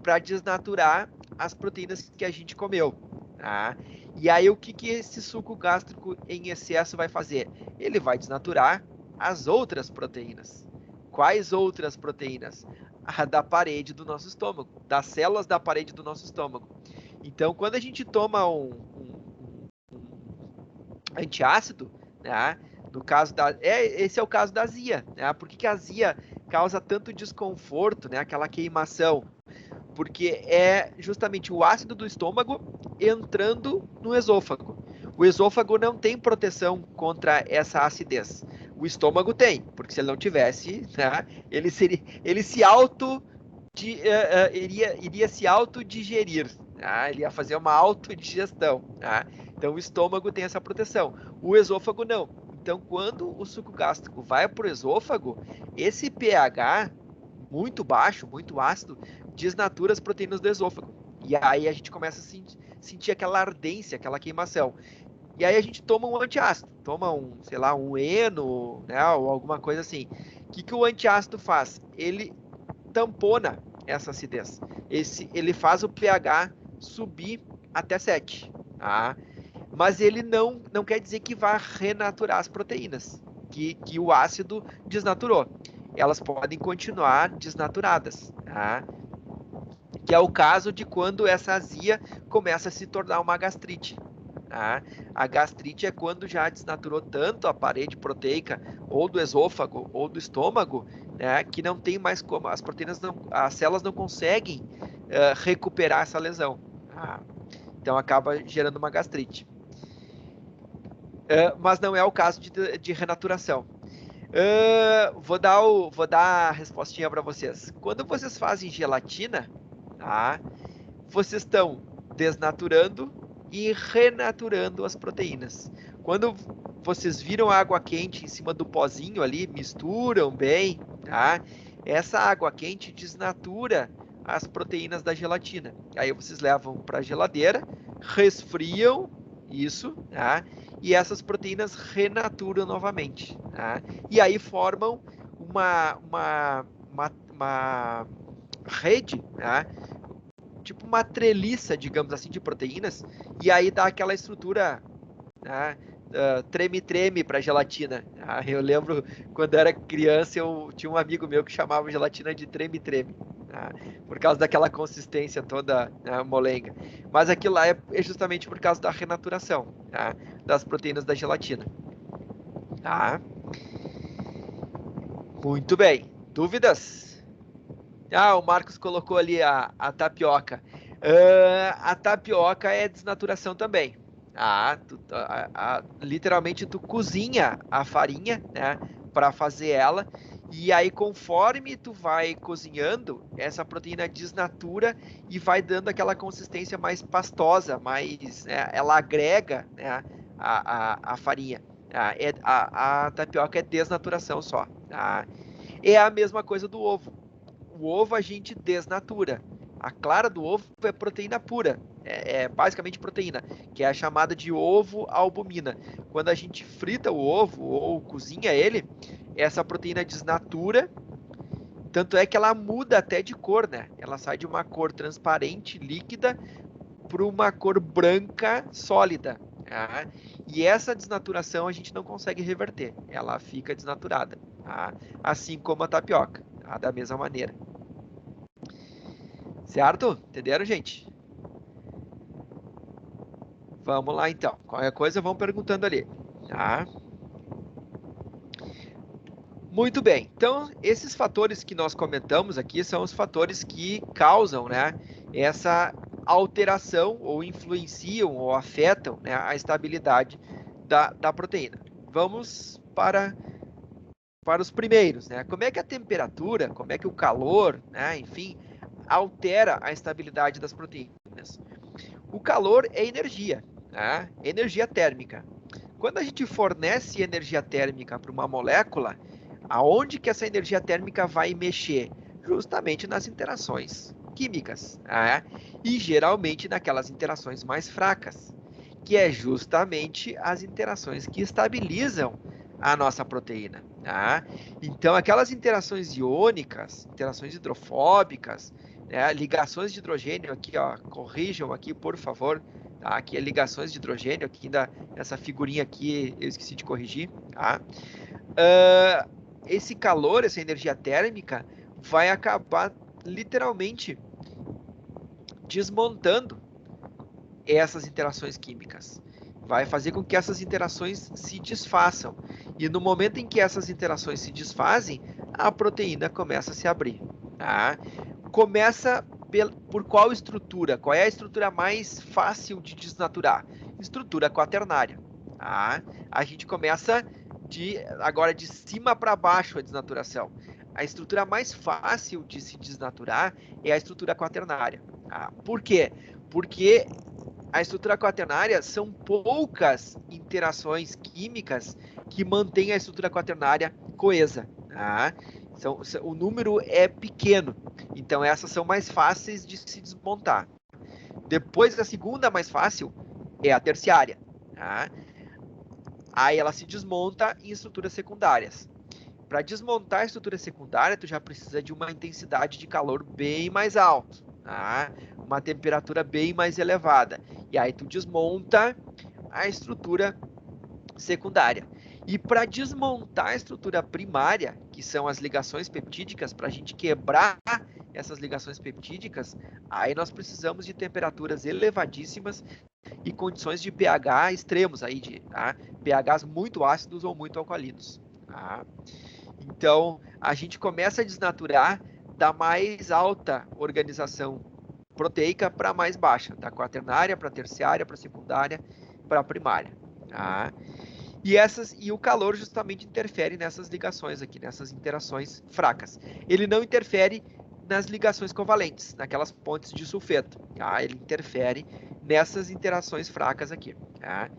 para desnaturar as proteínas que a gente comeu. Tá? E aí, o que esse suco gástrico em excesso vai fazer? Ele vai desnaturar as outras proteínas. Quais outras proteínas? A da parede do nosso estômago, das células da parede do nosso estômago. Então, quando a gente toma um antiácido, né? No caso esse é o caso da azia, né? Por que a azia causa tanto desconforto, né? Aquela queimação? Porque é justamente o ácido do estômago entrando no esôfago. O esôfago não tem proteção contra essa acidez. O estômago tem, porque se ele não tivesse, né, ele iria se autodigerir. Né? Ele ia fazer uma autodigestão. Né? Então o estômago tem essa proteção. O esôfago não. Então quando o suco gástrico vai para o esôfago, esse pH muito baixo, muito ácido, desnatura as proteínas do esôfago. E aí a gente começa a sentir aquela ardência, aquela queimação. E aí a gente toma um antiácido, toma um Eno, né, ou alguma coisa assim. O que o antiácido faz? Ele tampona essa acidez. Ele faz o pH subir até 7. Tá? Mas ele não quer dizer que vai renaturar as proteínas, que o ácido desnaturou. Elas podem continuar desnaturadas. Tá? Que é o caso de quando essa azia começa a se tornar uma gastrite. Tá? A gastrite é quando já desnaturou tanto a parede proteica, ou do esôfago, ou do estômago, né, que não tem mais como, as células não conseguem recuperar essa lesão. Tá? Então acaba gerando uma gastrite. Mas não é o caso de renaturação. Vou dar a respostinha para vocês. Quando vocês fazem gelatina, tá? Vocês estão desnaturando e renaturando as proteínas. Quando vocês viram a água quente em cima do pozinho ali, misturam bem, tá? Essa água quente desnatura as proteínas da gelatina. Aí vocês levam para a geladeira, resfriam isso, tá? E essas proteínas renaturam novamente, tá? E aí formam uma rede, tá? Tipo uma treliça, digamos assim, de proteínas, e aí dá aquela estrutura, né, treme-treme para gelatina. Eu lembro quando era criança, eu tinha um amigo meu que chamava gelatina de treme-treme, por causa daquela consistência toda, molenga. Mas aquilo lá é justamente por causa da renaturação, das proteínas da gelatina. Tá? Muito bem. Dúvidas? O Marcos colocou ali a tapioca. A tapioca é desnaturação também. Literalmente tu cozinha a farinha, né, para fazer ela, e aí conforme tu vai cozinhando, essa proteína desnatura e vai dando aquela consistência mais pastosa, ela agrega, né, a farinha. A tapioca é desnaturação só. É a mesma coisa do ovo. O ovo a gente desnatura. A clara do ovo é proteína pura. É basicamente proteína, que é a chamada de ovo-albumina. Quando a gente frita o ovo ou cozinha ele, essa proteína desnatura, tanto é que ela muda até de cor, né? Ela sai de uma cor transparente, líquida, para uma cor branca, sólida. Tá? E essa desnaturação a gente não consegue reverter. Ela fica desnaturada. Tá? Assim como a tapioca. Tá? Da mesma maneira. Certo? Entenderam, gente? Vamos lá, então. Qualquer coisa, vão perguntando ali. Tá? Muito bem. Então, esses fatores que nós comentamos aqui são os fatores que causam, né, essa alteração ou influenciam ou afetam, né, a estabilidade da proteína. Vamos para os primeiros, né? Como é que a temperatura, como é que o calor, né, enfim, altera a estabilidade das proteínas? O calor é energia, né? Energia térmica. Quando a gente fornece energia térmica para uma molécula, aonde que essa energia térmica vai mexer? Justamente nas interações químicas, né? E geralmente naquelas interações mais fracas, que é justamente as interações que estabilizam a nossa proteína. Tá? Então, aquelas interações iônicas, interações hidrofóbicas, né, ligações de hidrogênio aqui, ó, corrijam aqui, por favor, tá? Aqui é ligações de hidrogênio, aqui nessa figurinha aqui eu esqueci de corrigir, tá? Esse calor, essa energia térmica, vai acabar literalmente desmontando essas interações químicas. Vai fazer com que essas interações se desfaçam. E no momento em que essas interações se desfazem, a proteína começa a se abrir. Tá? Começa por qual estrutura? Qual é a estrutura mais fácil de desnaturar? Estrutura quaternária. Tá? A gente começa agora de cima para baixo a desnaturação. A estrutura mais fácil de se desnaturar é a estrutura quaternária. Tá? Por quê? Porque a estrutura quaternária são poucas interações químicas que mantêm a estrutura quaternária coesa. Tá? O número é pequeno, então essas são mais fáceis de se desmontar. Depois, a segunda mais fácil é a terciária. Tá? Aí ela se desmonta em estruturas secundárias. Para desmontar a estrutura secundária, tu já precisa de uma intensidade de calor bem mais alta, tá? Uma temperatura bem mais elevada. E aí tu desmonta a estrutura secundária. E para desmontar a estrutura primária, que são as ligações peptídicas, para a gente quebrar essas ligações peptídicas, aí nós precisamos de temperaturas elevadíssimas e condições de pH extremos, aí tá? pHs muito ácidos ou muito alcalinos. Tá? Então, a gente começa a desnaturar da mais alta organização proteica para a mais baixa, da quaternária para a terciária, para a secundária, para a primária. Tá? E o calor justamente interfere nessas ligações aqui, nessas interações fracas. Ele não interfere nas ligações covalentes, naquelas pontes de sulfeto. Tá? Ele interfere nessas interações fracas aqui. Tá?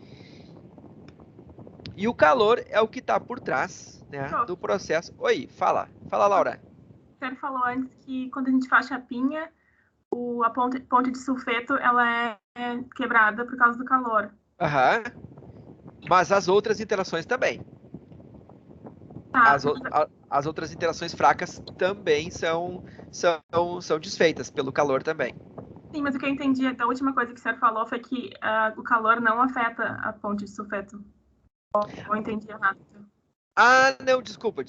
E o calor é o que está por trás, né, do processo. Oi, fala, Laura. Você falou antes que quando a gente faz chapinha, a ponte de sulfeto ela é quebrada por causa do calor. Aham. Mas as outras interações também. Tá. As outras interações fracas também são desfeitas pelo calor também. Sim, mas o que eu entendi da última coisa que o senhor falou foi que o calor não afeta a ponte de sulfeto. Ou entendi errado. Ah, não, desculpa,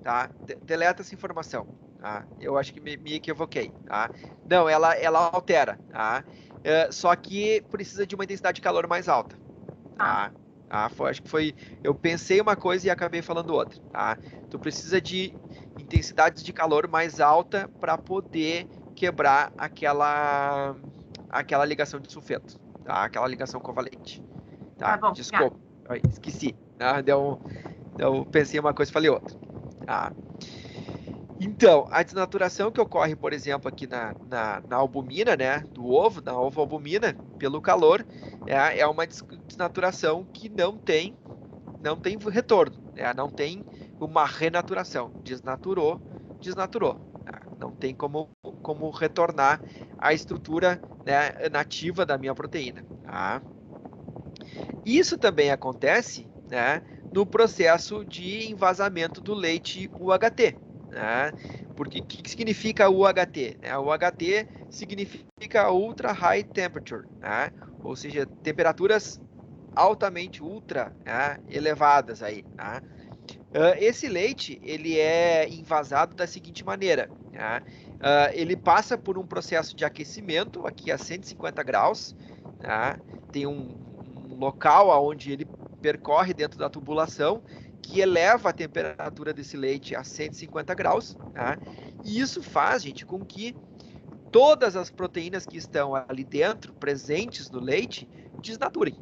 tá? Deleta essa informação, tá? Eu acho que me equivoquei, tá? Não, ela altera, tá? Só que precisa de uma intensidade de calor mais alta, tá? Acho que foi... Eu pensei uma coisa e acabei falando outra, tá? Tu precisa de intensidades de calor mais alta para poder quebrar aquela ligação de sulfeto, tá? Aquela ligação covalente, tá? Bom, desculpa. Esqueci. Eu pensei uma coisa e falei outra. Tá? Então, a desnaturação que ocorre, por exemplo, aqui na albumina, né, do ovo, na ovo-albumina, pelo calor, é uma desnaturação que não tem retorno, né, não tem uma renaturação. Desnaturou. Tá? Não tem como retornar a estrutura, né, nativa da minha proteína. Tá? Isso também acontece, né, no processo de envasamento do leite UHT. Né? Porque o que significa UHT? O UHT significa Ultra High Temperature, né? Ou seja, temperaturas altamente ultra, né, elevadas aí. Né? Esse leite ele é envasado da seguinte maneira. Né? Ele passa por um processo de aquecimento aqui a 150 graus. Né? Tem um local onde ele percorre dentro da tubulação que eleva a temperatura desse leite a 150 graus, tá? E isso faz, gente, com que todas as proteínas que estão ali dentro, presentes no leite, desnaturem,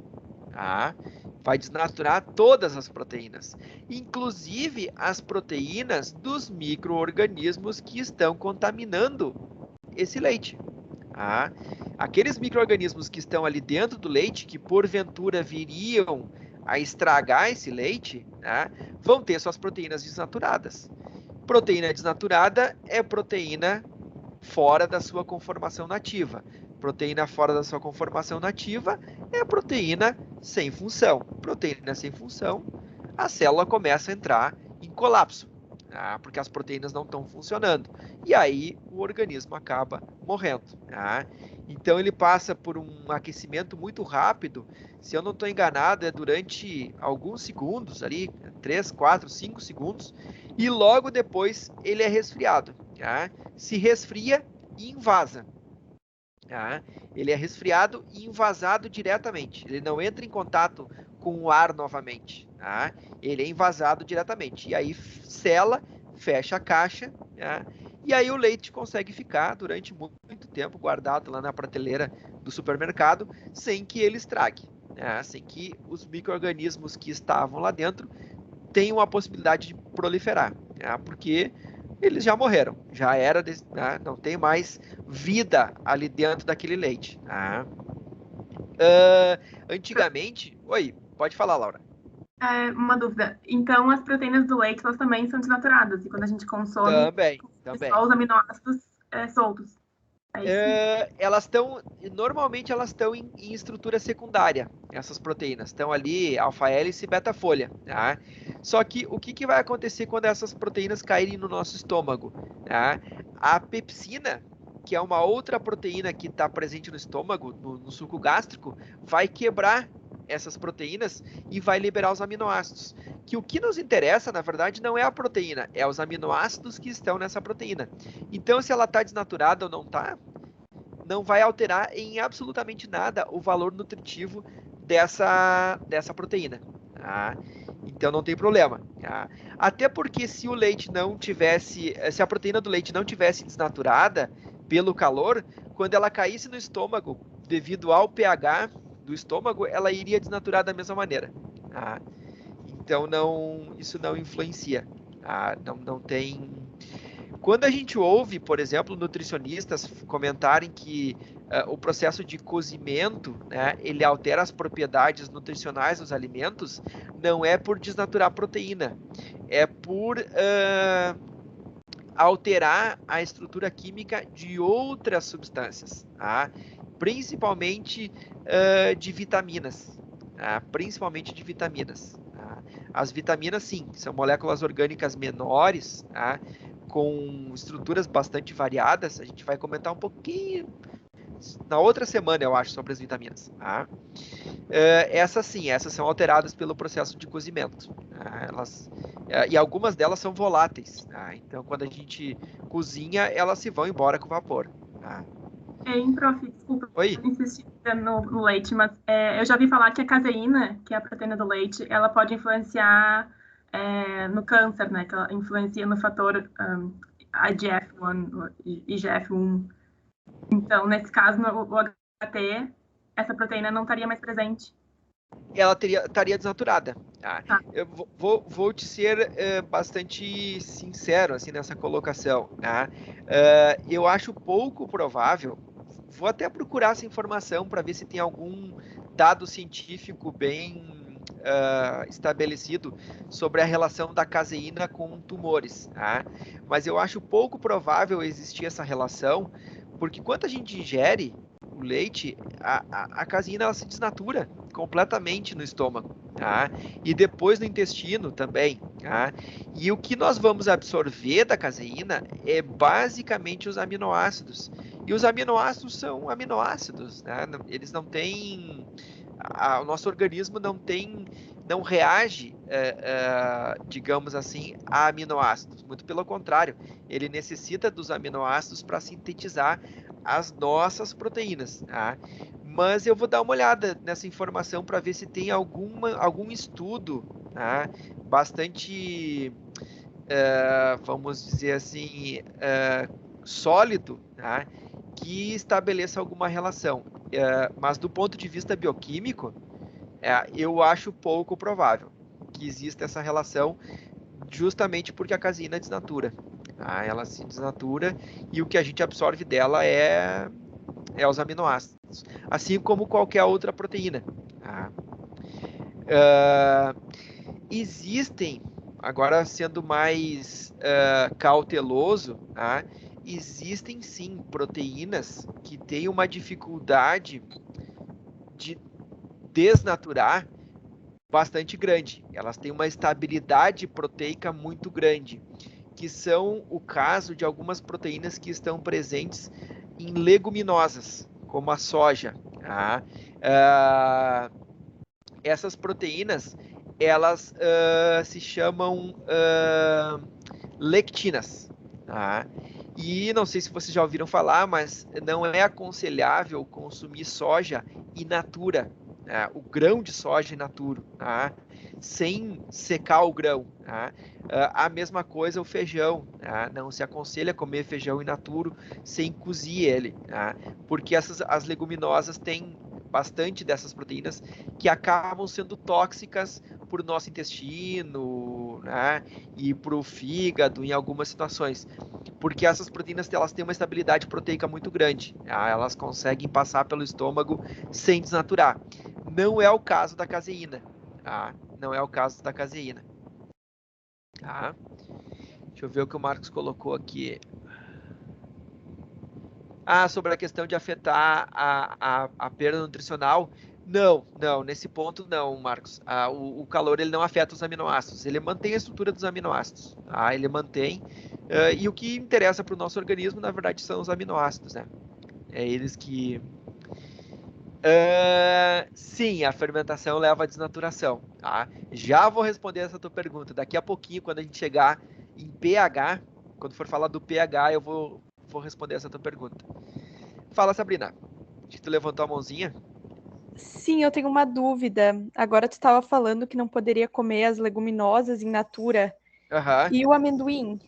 tá? Vai desnaturar todas as proteínas, inclusive as proteínas dos micro-organismos que estão contaminando esse leite. Tá? Aqueles micro-organismos que estão ali dentro do leite, que porventura viriam a estragar esse leite, né, vão ter suas proteínas desnaturadas. Proteína desnaturada é proteína fora da sua conformação nativa. Proteína fora da sua conformação nativa é proteína sem função. Proteína sem função, a célula começa a entrar em colapso, tá? Porque as proteínas não estão funcionando. E aí o organismo acaba morrendo, tá? Então ele passa por um aquecimento muito rápido. Se eu não estou enganado, é durante alguns segundos, ali, 3, 4, 5 segundos, e logo depois ele é resfriado. Tá? Se resfria e invasa. Tá? Ele é resfriado e invasado diretamente. Ele não entra em contato com o ar novamente. Tá? Ele é invasado diretamente. E aí sela, fecha a caixa, tá? E aí o leite consegue ficar durante muito tempo guardado lá na prateleira do supermercado sem que ele estrague, tá? Sem que os micro-organismos que estavam lá dentro tenham a possibilidade de proliferar, tá? Porque eles já morreram, já era, tá? Não tem mais vida ali dentro daquele leite. Tá? Antigamente... Oi, pode falar, Laura. Uma dúvida. Então, as proteínas do leite, elas também são desnaturadas. E quando a gente consome, também. só os aminoácidos soltos. Normalmente elas estão em estrutura secundária, essas proteínas. Estão ali, alfa-hélice e beta-folha. Tá? Só que o que vai acontecer quando essas proteínas caírem no nosso estômago? Tá? A pepsina, que é uma outra proteína que está presente no estômago, no suco gástrico, vai quebrar essas proteínas e vai liberar os aminoácidos. Que o que nos interessa, na verdade, não é a proteína, é os aminoácidos que estão nessa proteína. Então, se ela está desnaturada ou não está, não vai alterar em absolutamente nada o valor nutritivo dessa proteína. Tá? Então não tem problema. Tá? Até porque se o leite não tivesse, se a proteína do leite não tivesse desnaturada pelo calor, quando ela caísse no estômago, devido ao pH do estômago, ela iria desnaturar da mesma maneira. Tá? Então isso não influencia. Tá? Não tem. Quando a gente ouve, por exemplo, nutricionistas comentarem que o processo de cozimento, né, ele altera as propriedades nutricionais dos alimentos, não é por desnaturar a proteína, é por alterar a estrutura química de outras substâncias, tá? Principalmente de vitaminas, tá? Principalmente de vitaminas. Tá? As vitaminas, sim, são moléculas orgânicas menores, tá? Com estruturas bastante variadas. A gente vai comentar um pouquinho na outra semana, eu acho, sobre as vitaminas. Tá? Essas sim, essas são alteradas pelo processo de cozimento. Tá? E algumas delas são voláteis. Tá? Então, quando a gente cozinha, elas se vão embora com vapor. Tá? Prof, desculpa Oi? insistir no leite, mas eu já ouvi falar que a caseína, que é a proteína do leite, ela pode influenciar no câncer, né? Que ela influencia no fator IGF-1 e IGF-1. Então, nesse caso, no HT, essa proteína não estaria mais presente. Ela estaria desnaturada. Tá? Tá. Eu vou te ser bastante sincero assim, nessa colocação. Tá? Eu acho pouco provável. Vou até procurar essa informação para ver se tem algum dado científico bem estabelecido sobre a relação da caseína com tumores. Tá? Mas eu acho pouco provável existir essa relação, porque quando a gente ingere o leite, a caseína ela se desnatura completamente no estômago, tá? E depois no intestino também, tá? E o que nós vamos absorver da caseína é basicamente os aminoácidos. E os aminoácidos são aminoácidos, né? Eles não têm... o nosso organismo não reage, digamos assim, a aminoácidos. Muito pelo contrário, ele necessita dos aminoácidos para sintetizar as nossas proteínas. Tá? Mas eu vou dar uma olhada nessa informação para ver se tem algum estudo, tá? Bastante, vamos dizer assim, sólido, tá? Que estabeleça alguma relação. Mas do ponto de vista bioquímico, eu acho pouco provável que exista essa relação, justamente porque a caseína desnatura. Tá? Ela se desnatura e o que a gente absorve dela é os aminoácidos, assim como qualquer outra proteína. Tá? Existem, agora sendo mais cauteloso, tá? Existem sim proteínas que têm uma dificuldade de desnaturar bastante grande. Elas têm uma estabilidade proteica muito grande, que são o caso de algumas proteínas que estão presentes em leguminosas, como a soja. Tá? Essas proteínas, elas se chamam lectinas. Tá? E não sei se vocês já ouviram falar, mas não é aconselhável consumir soja in natura, o grão de soja in natura, tá? Sem secar o grão. Tá? A mesma coisa o feijão, tá? Não se aconselha comer feijão in natura sem cozer ele, tá? Porque as leguminosas têm bastante dessas proteínas que acabam sendo tóxicas para o nosso intestino, né? E para o fígado em algumas situações. Porque essas proteínas, elas têm uma estabilidade proteica muito grande. Tá? Elas conseguem passar pelo estômago sem desnaturar. Não é o caso da caseína. Tá? Não é o caso da caseína. Tá? Deixa eu ver o que o Marcos colocou aqui. Sobre a questão de afetar a perda nutricional. Não, nesse ponto não, Marcos. O calor ele não afeta os aminoácidos, ele mantém a estrutura dos aminoácidos. Tá? Ele mantém. E o que interessa para o nosso organismo, na verdade, são os aminoácidos, né? É eles que. Sim, a fermentação leva à desnaturação. Tá? Já vou responder essa tua pergunta. Daqui a pouquinho, quando a gente chegar em pH, quando for falar do pH, eu vou responder essa tua pergunta. Fala, Sabrina. Acho que tu levantou a mãozinha. Sim, eu tenho uma dúvida. Agora tu estava falando que não poderia comer as leguminosas in natura. Uhum. E o amendoim?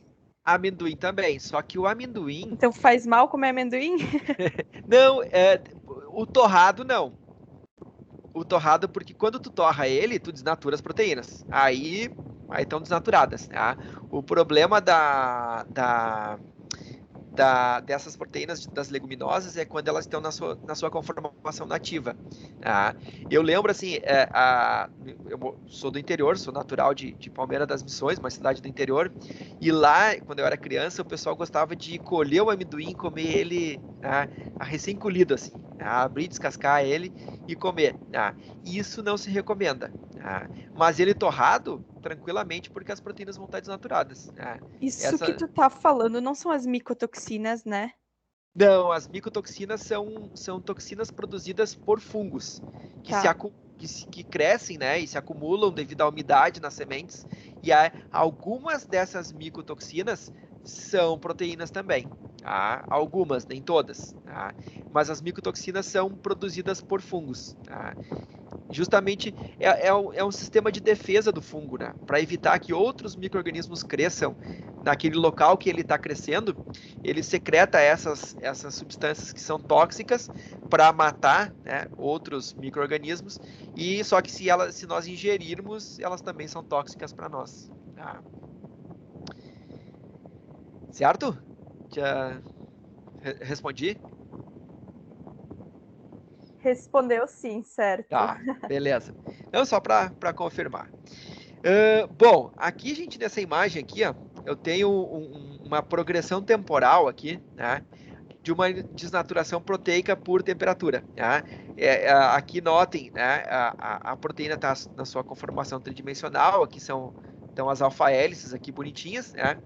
Amendoim também, só que o amendoim... Então faz mal comer amendoim? Não, o torrado não. O torrado, porque quando tu torra ele, tu desnatura as proteínas. Aí estão desnaturadas. Tá? O problema dessas proteínas das leguminosas é quando elas estão na sua conformação nativa. Tá? Eu lembro assim, eu sou do interior, sou natural de Palmeira das Missões, uma cidade do interior, e lá, quando eu era criança, o pessoal gostava de colher o amendoim e comer ele recém-colhido, assim, abrir, descascar ele e comer. E isso não se recomenda. Mas ele torrado, tranquilamente, porque as proteínas vão estar desnaturadas. Isso que tu tá falando não são as micotoxinas, né? Não, as micotoxinas são toxinas produzidas por fungos, que crescem, né, e se acumulam devido à umidade nas sementes, e algumas dessas micotoxinas são proteínas também. Tá? Algumas, nem todas. Tá? Mas as micotoxinas são produzidas por fungos. Tá? Justamente é um sistema de defesa do fungo, né? Para evitar que outros micro-organismos cresçam naquele local que ele está crescendo, ele secreta essas substâncias que são tóxicas para matar, né, outros micro-organismos, e só que se nós ingerirmos, elas também são tóxicas para nós. Tá? Certo? Já respondi? Respondeu sim, certo. Tá, beleza. Então, só para confirmar. Bom, aqui, gente, nessa imagem aqui, ó, eu tenho uma progressão temporal aqui, né, de uma desnaturação proteica por temperatura. Tá? Aqui notem, né, a proteína está na sua conformação tridimensional, aqui estão as alfa-hélices aqui bonitinhas, né?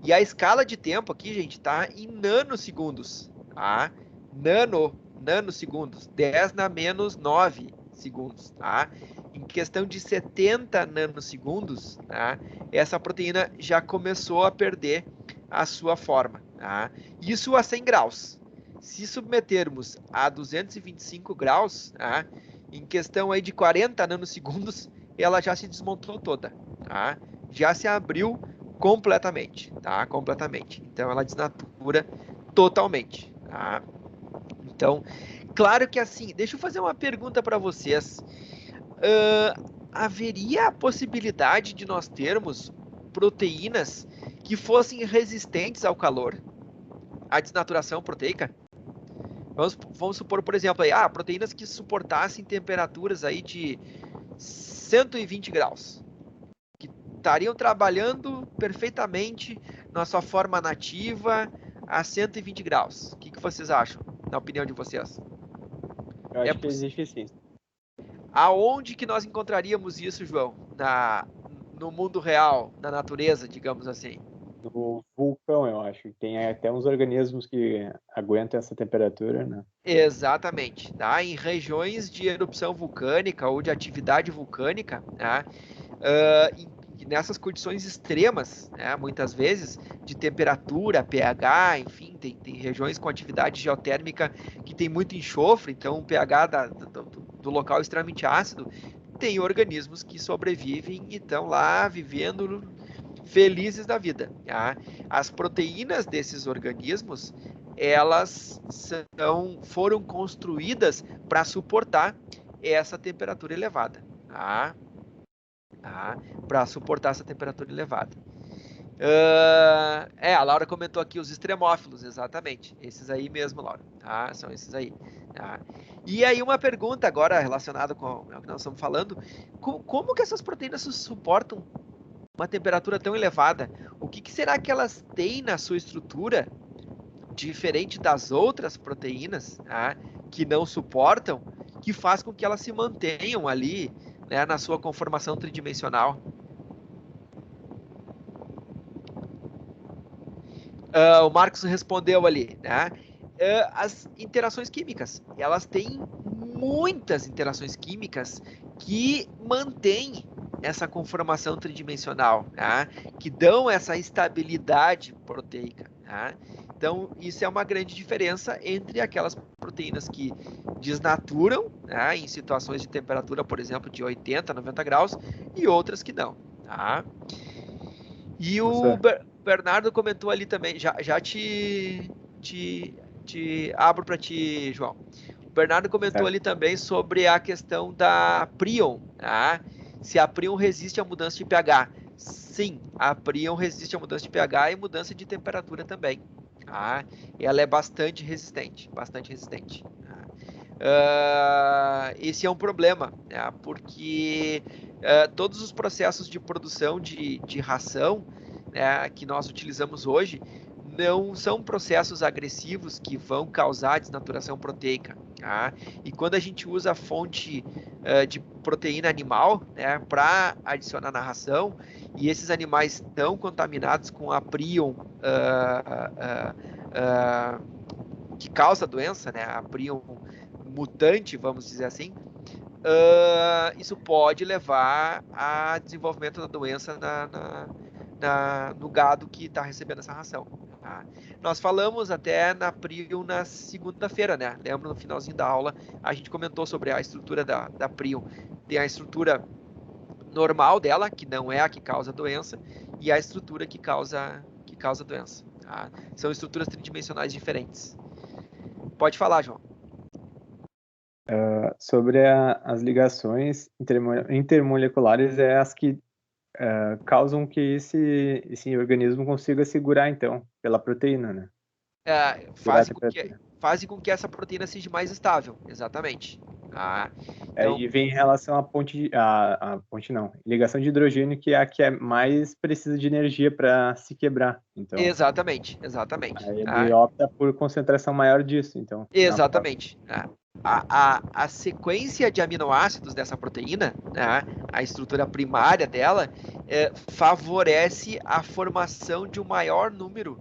E a escala de tempo aqui, gente, está em nanosegundos, tá? Nanosegundos, 10 na menos 9 segundos, tá? Em questão de 70 nanosegundos, tá? Essa proteína já começou a perder a sua forma, tá? Isso a 100 graus. Se submetermos a 225 graus, tá? Em questão aí de 40 nanosegundos, ela já se desmontou toda, tá? Já se abriu completamente, tá? Completamente. Então, ela desnatura totalmente, tá? Então, claro que assim, deixa eu fazer uma pergunta para vocês. Haveria a possibilidade de nós termos proteínas que fossem resistentes ao calor, à desnaturação proteica? Vamos supor, por exemplo, aí, proteínas que suportassem temperaturas aí de 120 graus, que estariam trabalhando perfeitamente na sua forma nativa a 120 graus. O que vocês acham, na opinião de vocês? Eu acho que existe sim. Aonde que nós encontraríamos isso, João? No mundo real, na natureza, digamos assim. No vulcão, eu acho. Tem até uns organismos que aguentam essa temperatura, né? Exatamente, tá? Em regiões de erupção vulcânica ou de atividade vulcânica, tá? Nessas condições extremas, né? Muitas vezes, de temperatura, pH, enfim, tem regiões com atividade geotérmica que tem muito enxofre, então o pH do local é extremamente ácido, tem organismos que sobrevivem e estão lá vivendo felizes da vida. Tá? As proteínas desses organismos, elas foram construídas para suportar essa temperatura elevada. Tá? Para suportar essa temperatura elevada. A Laura comentou aqui os extremófilos, exatamente. Esses aí mesmo, Laura. Tá? São esses aí. Tá? E aí uma pergunta agora relacionada com o que nós estamos falando. Como que essas proteínas suportam uma temperatura tão elevada? O que será que elas têm na sua estrutura, diferente das outras proteínas, tá? Que não suportam, que faz com que elas se mantenham ali, né, na sua conformação tridimensional? O Marcos respondeu ali, né? As interações químicas, elas têm muitas interações químicas que mantêm essa conformação tridimensional, tá? Que dão essa estabilidade proteica. Tá? Então, isso é uma grande diferença entre aquelas proteínas que desnaturam, tá? Em situações de temperatura, por exemplo, de 80, 90 graus, e outras que não. Tá? E o Bernardo comentou ali também, já te abro para ti, João. O Bernardo comentou ali também sobre a questão da Prion, tá? Se a Prion resiste à mudança de pH. Sim, a Prion resiste à mudança de pH e mudança de temperatura também. Tá? Ela é bastante resistente, esse é um problema, né? Porque todos os processos de produção de ração, né, que nós utilizamos hoje não são processos agressivos que vão causar desnaturação proteica. Tá? E quando a gente usa a fonte de proteína animal, né, para adicionar na ração, e esses animais estão contaminados com a prion que causa a doença, né, a prion mutante, vamos dizer assim, isso pode levar a desenvolvimento da doença no gado que está recebendo essa ração. Tá? Nós falamos até na Prion na segunda-feira, né? Lembra, no finalzinho da aula, a gente comentou sobre a estrutura da Prion. Tem a estrutura normal dela, que não é a que causa a doença, e a estrutura que causa a doença. Tá? São estruturas tridimensionais diferentes. Pode falar, João. Sobre as ligações intermoleculares, é as que causam que esse organismo consiga segurar, então, pela proteína, né? Fazem com que essa proteína seja mais estável, exatamente. Então, e vem em relação à ligação de hidrogênio, que é a que mais precisa de energia para se quebrar. Então, exatamente. Aí ele opta por concentração maior disso, então. Exatamente. A sequência de aminoácidos dessa proteína, né, a estrutura primária dela, favorece a formação de um maior número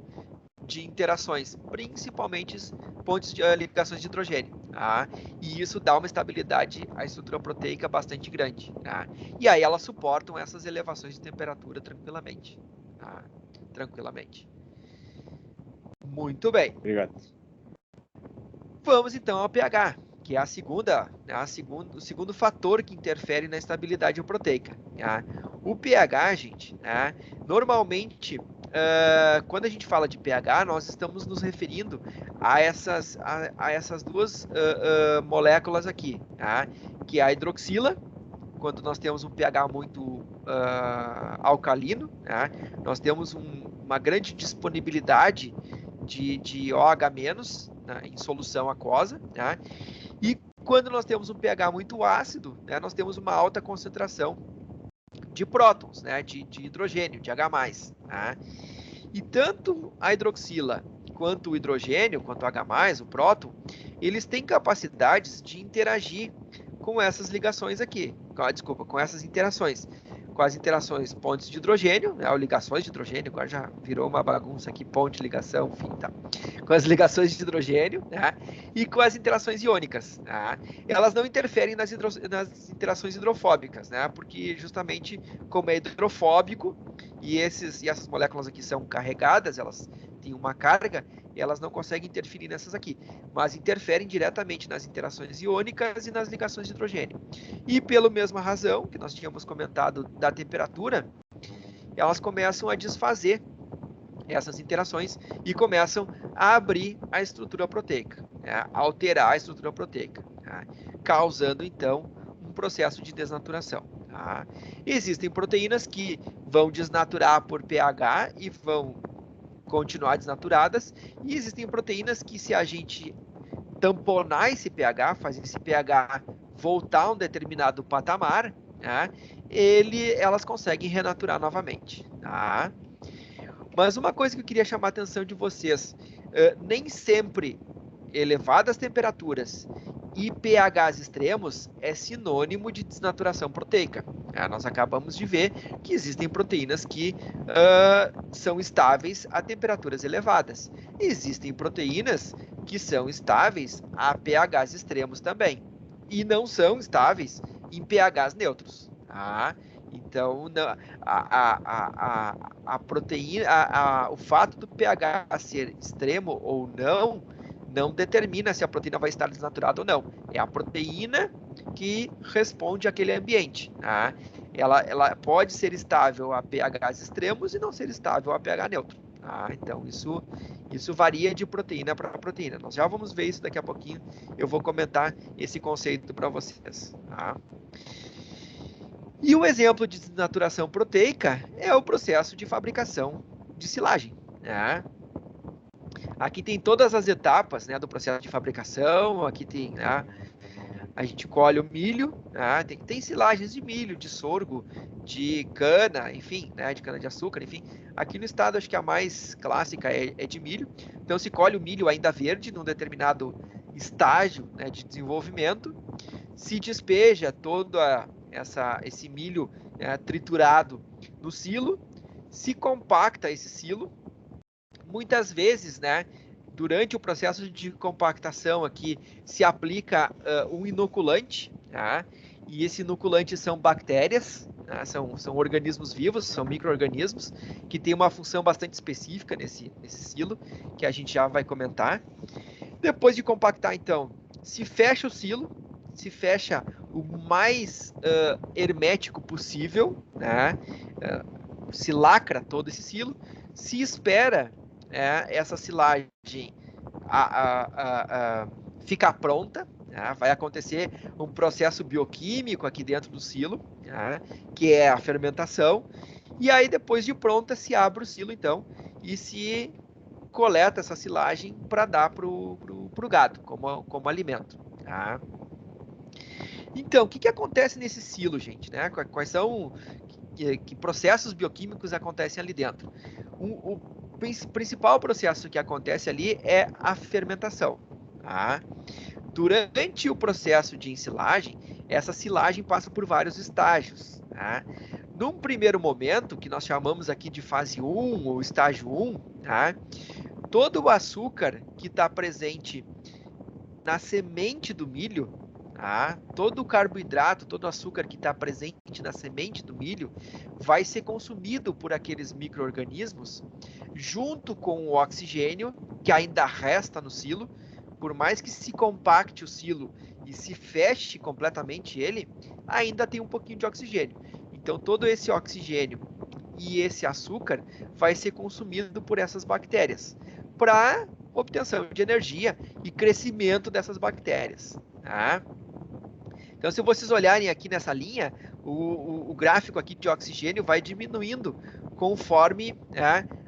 de interações, principalmente pontos de ligações de hidrogênio. Tá? E isso dá uma estabilidade à estrutura proteica bastante grande. Tá? E aí elas suportam essas elevações de temperatura tranquilamente. Tá? Tranquilamente. Muito bem. Obrigado. Vamos então ao pH, que é o segundo fator que interfere na estabilidade proteica. Tá? O pH, gente, tá? Normalmente, quando a gente fala de pH, nós estamos nos referindo a essas duas moléculas aqui, tá? Que é a hidroxila, quando nós temos um pH muito alcalino, tá? Nós temos uma grande disponibilidade de OH-, né, em solução aquosa, né? E quando nós temos um pH muito ácido, né, nós temos uma alta concentração de prótons, né, de hidrogênio, de H+. Tá? E tanto a hidroxila quanto o hidrogênio, quanto o H+, o próton, eles têm capacidades de interagir com essas ligações aqui, com essas interações. Com as interações pontes de hidrogênio, né, ou ligações de hidrogênio, agora já virou uma bagunça aqui, ponte, ligação, enfim, tá. Com as ligações de hidrogênio, né, e com as interações iônicas. Né, elas não interferem nas interações hidrofóbicas, né, porque justamente como é hidrofóbico e essas moléculas aqui são carregadas, elas têm uma carga, elas não conseguem interferir nessas aqui, mas interferem diretamente nas interações iônicas e nas ligações de hidrogênio. E pela mesma razão que nós tínhamos comentado da temperatura, elas começam a desfazer essas interações e começam a abrir a estrutura proteica, né? Alterar a estrutura proteica, tá? Causando então um processo de desnaturação. Tá? Existem proteínas que vão desnaturar por pH e vão continuar desnaturadas, e existem proteínas que, se a gente tamponar esse pH, fazer esse pH voltar a um determinado patamar, né, elas conseguem renaturar novamente. Tá? Mas uma coisa que eu queria chamar a atenção de vocês, nem sempre elevadas temperaturas e pHs extremos é sinônimo de desnaturação proteica. Nós acabamos de ver que existem proteínas que são estáveis a temperaturas elevadas. Existem proteínas que são estáveis a pHs extremos também. E não são estáveis em pHs neutros. Tá? Então, a proteína, o fato do pH ser extremo ou não determina se a proteína vai estar desnaturada ou não. É a proteína que responde àquele ambiente. Tá? Ela pode ser estável a pHs extremos e não ser estável a pH neutro. Tá? Então, isso varia de proteína para proteína. Nós já vamos ver isso daqui a pouquinho. Eu vou comentar esse conceito para vocês. Tá? E um exemplo de desnaturação proteica é o processo de fabricação de silagem. Né? Aqui tem todas as etapas, né, do processo de fabricação. Aqui tem, né, a gente colhe o milho, né, tem silagens de milho, de sorgo, de cana, enfim, né, de cana de açúcar, enfim. Aqui no estado acho que a mais clássica é de milho. Então se colhe o milho ainda verde num determinado estágio, né, de desenvolvimento, se despeja todo esse milho, né, triturado no silo, se compacta esse silo. Muitas vezes, né, durante o processo de compactação aqui, se aplica um inoculante, tá? E esse inoculante são bactérias, né? São organismos vivos, são micro-organismos, que tem uma função bastante específica nesse silo, que a gente já vai comentar. Depois de compactar, então, se fecha o silo, se fecha o mais hermético possível, né? Se lacra todo esse silo, se espera essa silagem ficar pronta, né? Vai acontecer um processo bioquímico aqui dentro do silo, né? Que é a fermentação, e aí depois de pronta se abre o silo então e se coleta essa silagem para dar para o gado como alimento. Tá? Então, o que acontece nesse silo, gente? Né? Quais são que processos bioquímicos acontecem ali dentro? O principal processo que acontece ali é a fermentação. Tá? Durante o processo de ensilagem, essa silagem passa por vários estágios. Tá? Num primeiro momento, que nós chamamos aqui de fase 1 ou estágio 1, tá? Todo o açúcar que está presente na semente do milho, tá? Todo o carboidrato, todo o açúcar que está presente na semente do milho vai ser consumido por aqueles micro-organismos junto com o oxigênio que ainda resta no silo. Por mais que se compacte o silo e se feche completamente ele, ainda tem um pouquinho de oxigênio. Então todo esse oxigênio e esse açúcar vai ser consumido por essas bactérias para obtenção de energia e crescimento dessas bactérias. Tá? Então, se vocês olharem aqui nessa linha, o gráfico aqui de oxigênio vai diminuindo conforme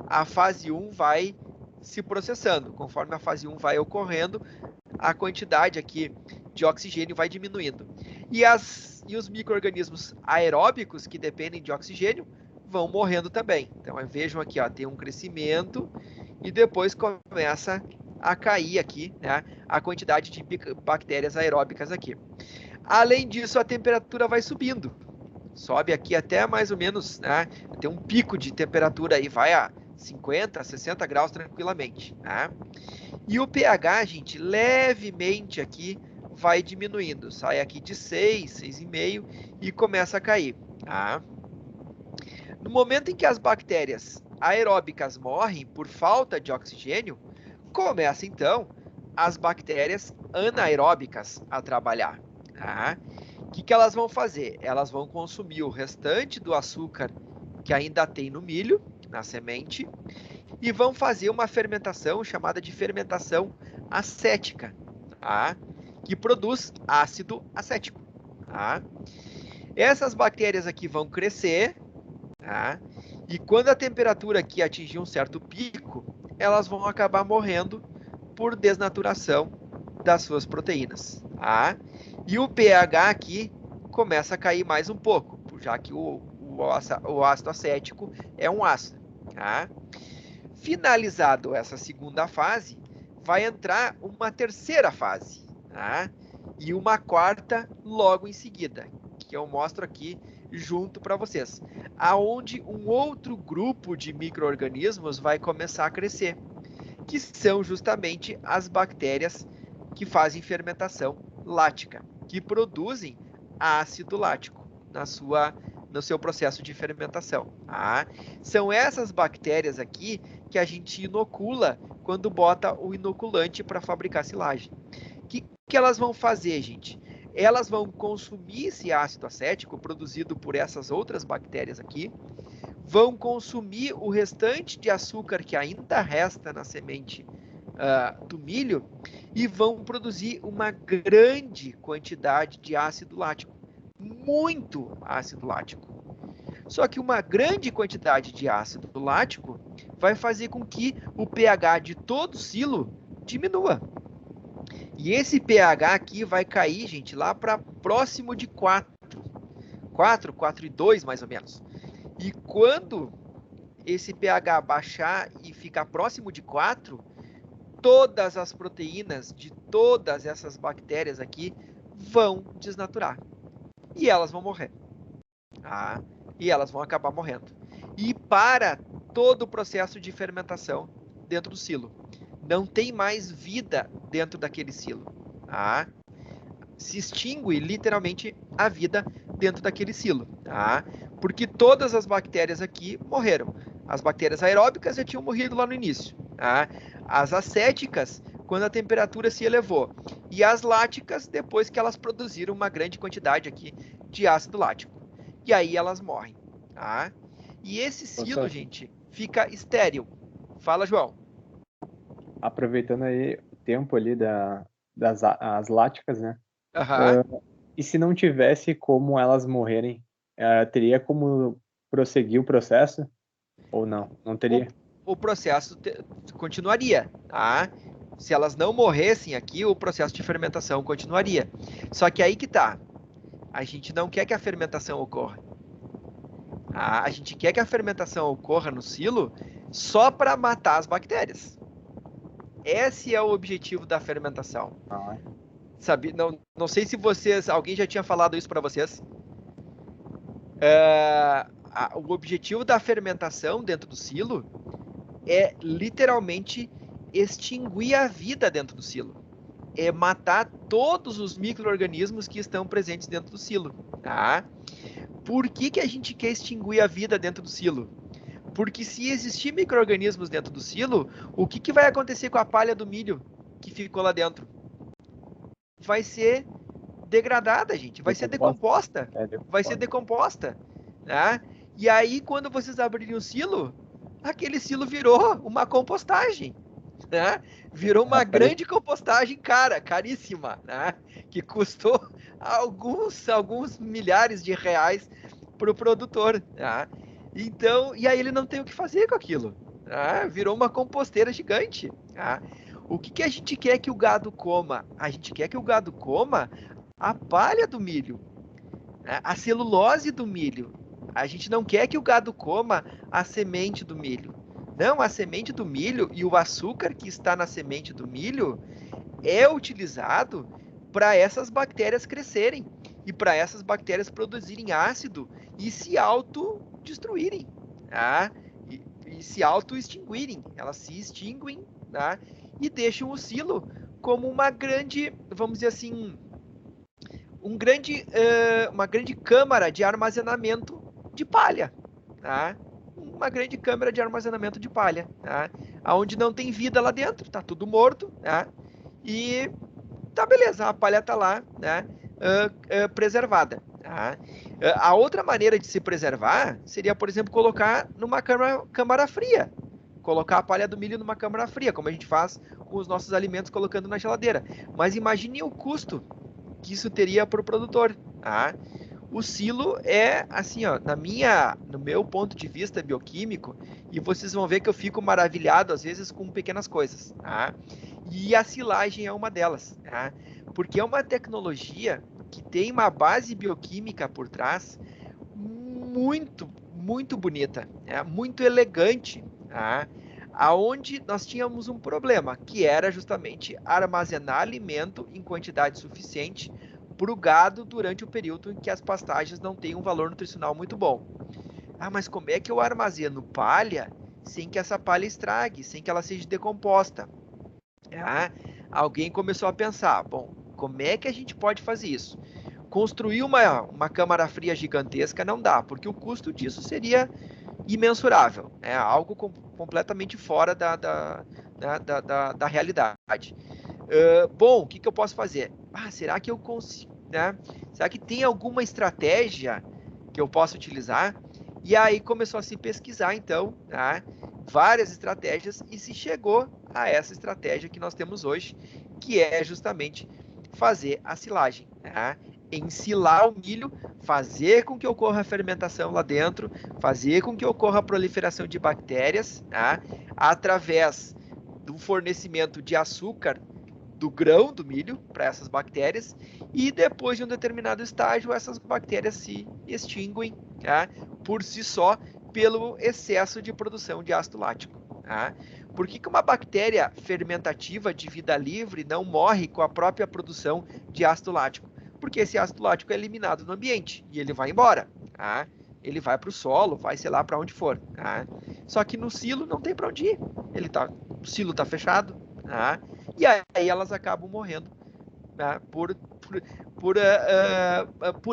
a fase 1 vai se processando. Conforme a fase 1 vai ocorrendo, a quantidade aqui de oxigênio vai diminuindo. E os micro-organismos aeróbicos, que dependem de oxigênio, vão morrendo também. Então, vejam aqui, ó, tem um crescimento e depois começa a cair aqui, né, a quantidade de bactérias aeróbicas aqui. Além disso, a temperatura vai subindo. Sobe aqui até mais ou menos, né? Tem um pico de temperatura aí, vai a 50, 60 graus tranquilamente, né? E o pH, gente, levemente aqui vai diminuindo. Sai aqui de 6, 6,5 e começa a cair, tá? No momento em que as bactérias aeróbicas morrem por falta de oxigênio, começa então as bactérias anaeróbicas a trabalhar, tá? O que elas vão fazer? Elas vão consumir o restante do açúcar que ainda tem no milho, na semente, e vão fazer uma fermentação chamada de fermentação acética, tá? Que produz ácido acético, tá? Essas bactérias aqui vão crescer, tá? E quando a temperatura aqui atingir um certo pico, elas vão acabar morrendo por desnaturação das suas proteínas, tá? E o pH aqui começa a cair mais um pouco, já que o ácido acético é um ácido, tá? Finalizado essa segunda fase, vai entrar uma terceira fase, tá? E uma quarta logo em seguida, que eu mostro aqui junto para vocês, aonde um outro grupo de micro-organismos vai começar a crescer, que são justamente as bactérias que fazem fermentação lática, que produzem ácido lático no seu processo de fermentação. Tá? São essas bactérias aqui que a gente inocula quando bota o inoculante para fabricar silagem. O que elas vão fazer, gente? Elas vão consumir esse ácido acético produzido por essas outras bactérias aqui, vão consumir o restante de açúcar que ainda resta na semente do milho e vão produzir uma grande quantidade de ácido lático, muito ácido lático. Só que uma grande quantidade de ácido lático vai fazer com que o pH de todo o silo diminua. E esse pH aqui vai cair, gente, lá para próximo de 4,2 mais ou menos. E quando esse pH baixar e ficar próximo de 4, todas as proteínas de todas essas bactérias aqui vão desnaturar. E elas vão morrer. Tá? E elas vão acabar morrendo. E para todo o processo de fermentação dentro do silo. Não tem mais vida dentro daquele silo. Tá? Se extingue literalmente a vida dentro daquele silo. Tá? Porque todas as bactérias aqui morreram. As bactérias aeróbicas já tinham morrido lá no início. Tá? As acéticas, quando a temperatura se elevou. E as láticas, depois que elas produziram uma grande quantidade aqui de ácido lático. E aí elas morrem. Tá? E esse silo, gente, fica estéril. Fala, João. Aproveitando aí o tempo ali das láticas, né? E se não tivesse como elas morrerem, teria como prosseguir o processo? Ou não? Não teria? O processo continuaria, tá? Se elas não morressem aqui, o processo de fermentação continuaria. Só que aí que tá. A gente não quer que a fermentação ocorra. A gente quer que a fermentação ocorra no silo só para matar as bactérias. Esse é o objetivo da fermentação. Sabe? Não sei se alguém já tinha falado isso para vocês. O objetivo da fermentação dentro do silo é literalmente extinguir a vida dentro do silo. É matar todos os micro-organismos que estão presentes dentro do silo. Tá? Por que a gente quer extinguir a vida dentro do silo? Porque se existir micro-organismos dentro do silo, o que vai acontecer com a palha do milho que ficou lá dentro? Vai ser degradada, gente. Vai ser decomposta. Vai ser decomposta. Né? E aí, quando vocês abrirem o silo, aquele silo virou uma compostagem. Né? Virou uma grande compostagem caríssima, né? Que custou alguns milhares de reais para o produtor. Né? Então, e aí ele não tem o que fazer com aquilo. Né? Virou uma composteira gigante. Né? O que a gente quer que o gado coma? A gente quer que o gado coma a palha do milho, né? A celulose do milho. A gente não quer que o gado coma a semente do milho. Não, a semente do milho e o açúcar que está na semente do milho é utilizado para essas bactérias crescerem e para essas bactérias produzirem ácido e se autodestruírem, tá? E se autoextinguirem. Elas se extinguem, tá? E deixam o silo como uma grande, vamos dizer assim, uma grande câmara de armazenamento de palha, tá? Uma grande câmara de armazenamento de palha, tá? Onde não tem vida lá dentro, tá tudo morto, tá? E tá beleza, a palha tá lá, né? Preservada, tá? A outra maneira de se preservar seria, por exemplo, colocar numa câmara fria. Colocar a palha do milho numa câmara fria, como a gente faz com os nossos alimentos colocando na geladeira. Mas imagine o custo que isso teria para o produtor, tá? O silo é assim, ó, no meu ponto de vista bioquímico, e vocês vão ver que eu fico maravilhado às vezes com pequenas coisas, tá? E a silagem é uma delas, tá? Porque é uma tecnologia que tem uma base bioquímica por trás muito, muito bonita, muito elegante, tá? Aonde nós tínhamos um problema, que era justamente armazenar alimento em quantidade suficiente para o gado durante o período em que as pastagens não têm um valor nutricional muito bom. Mas como é que eu armazeno palha sem que essa palha estrague, sem que ela seja decomposta? Alguém começou a pensar, bom, como é que a gente pode fazer isso? Construir uma câmara fria gigantesca não dá, porque o custo disso seria imensurável, algo completamente fora da realidade. Bom, o que eu posso fazer? Será que eu consigo, né? Será que tem alguma estratégia que eu possa utilizar? E aí começou a se pesquisar, então, né, várias estratégias e se chegou a essa estratégia que nós temos hoje, que é justamente fazer a silagem, né? Ensilar o milho, fazer com que ocorra a fermentação lá dentro, fazer com que ocorra a proliferação de bactérias, tá? Através do fornecimento de açúcar do grão do milho para essas bactérias, e depois de um determinado estágio essas bactérias se extinguem, tá? Por si só, pelo excesso de produção de ácido lático, tá? Por que uma bactéria fermentativa de vida livre não morre com a própria produção de ácido lático? Porque esse ácido lático é eliminado no ambiente e ele vai embora, tá? Ele vai para o solo, vai sei lá para onde for, tá? Só que no silo não tem para onde ir, o silo está fechado, tá? E aí elas acabam morrendo, tá? Por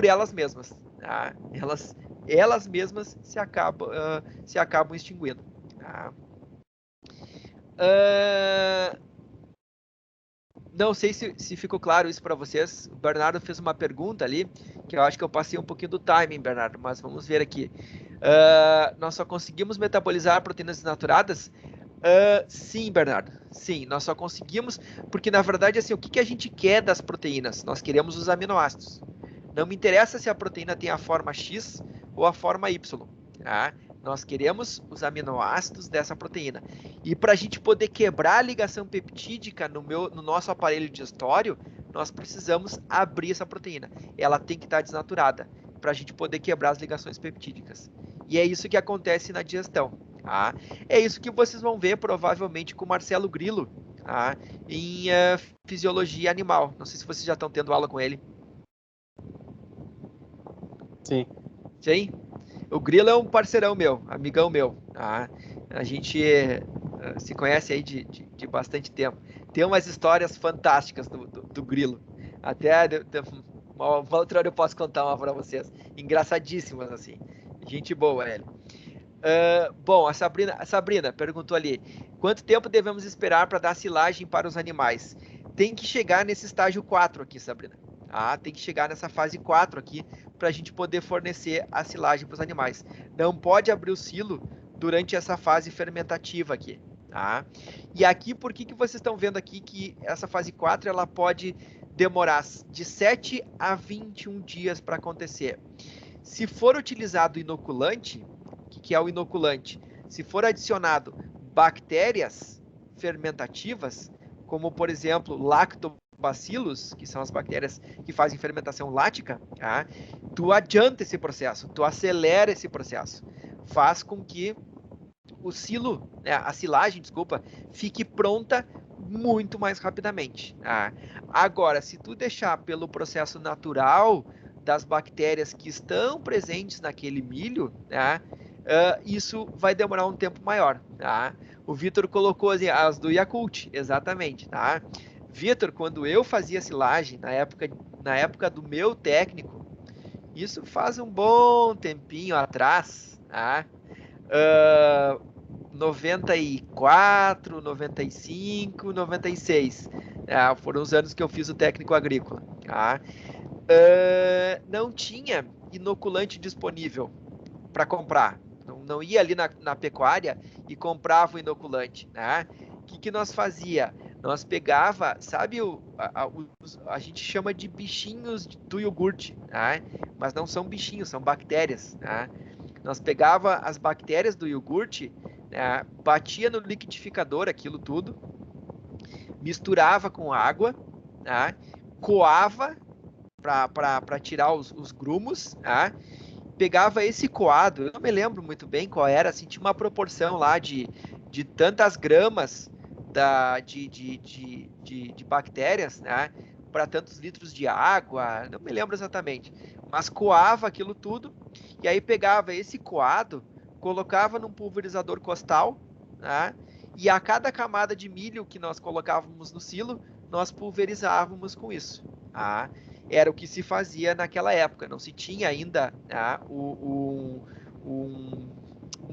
elas mesmas, tá? Elas mesmas se acabam extinguindo, tá? Não sei se ficou claro isso para vocês. O Bernardo fez uma pergunta ali, que eu acho que eu passei um pouquinho do timing, Bernardo, mas vamos ver aqui. Nós só conseguimos metabolizar proteínas desnaturadas? Sim, Bernardo. Sim, nós só conseguimos, porque na verdade, assim, o que a gente quer das proteínas? Nós queremos os aminoácidos. Não me interessa se a proteína tem a forma X ou a forma Y, tá? Nós queremos os aminoácidos dessa proteína. E para a gente poder quebrar a ligação peptídica no nosso aparelho digestório, nós precisamos abrir essa proteína. Ela tem que estar desnaturada para a gente poder quebrar as ligações peptídicas. E é isso que acontece na digestão. Tá? É isso que vocês vão ver provavelmente com o Marcelo Grillo, tá? Em fisiologia animal. Não sei se vocês já estão tendo aula com ele. Sim. Sim? O Grilo é um parceirão meu, amigão meu, tá? A gente se conhece aí de bastante tempo. Tem umas histórias fantásticas do Grilo. Até uma outra hora eu posso contar uma para vocês. Engraçadíssimas, assim. Gente boa, ele. Bom, a Sabrina perguntou ali, quanto tempo devemos esperar para dar silagem para os animais? Tem que chegar nesse estágio 4 aqui, Sabrina. Tem que chegar nessa fase 4 aqui para a gente poder fornecer a silagem para os animais. Não pode abrir o silo durante essa fase fermentativa aqui. Tá? E aqui, por que vocês estão vendo aqui que essa fase 4 ela pode demorar de 7 a 21 dias para acontecer? Se for utilizado inoculante, o que é o inoculante? Se for adicionado bactérias fermentativas, como por exemplo lactobacilos, que são as bactérias que fazem fermentação lática, tá? Tu adianta esse processo, tu acelera esse processo, faz com que a silagem, fique pronta muito mais rapidamente. Tá? Agora, se tu deixar pelo processo natural das bactérias que estão presentes naquele milho, tá? Isso vai demorar um tempo maior. Tá? O Vitor colocou assim, as do Yakult, exatamente. Tá? Vitor, quando eu fazia silagem, na época do meu técnico, isso faz um bom tempinho atrás, tá? 94, 95, 96. Foram os anos que eu fiz o técnico agrícola. Tá? Não tinha inoculante disponível para comprar. Não ia ali na pecuária e comprava o inoculante. Tá? O que nós fazia? Nós pegava, sabe, a gente chama de bichinhos do iogurte, tá? Mas não são bichinhos, são bactérias. Tá? Nós pegava as bactérias do iogurte, batia no liquidificador aquilo tudo, misturava com água, tá? Coava para tirar os grumos, tá? Pegava esse coado, eu não me lembro muito bem qual era, assim, tinha uma proporção lá de tantas gramas de bactérias, né, para tantos litros de água, não me lembro exatamente, mas coava aquilo tudo, e aí pegava esse coado, colocava num pulverizador costal, né, e a cada camada de milho que nós colocávamos no silo, nós pulverizávamos com isso. Tá? Era o que se fazia naquela época, não se tinha ainda, tá, um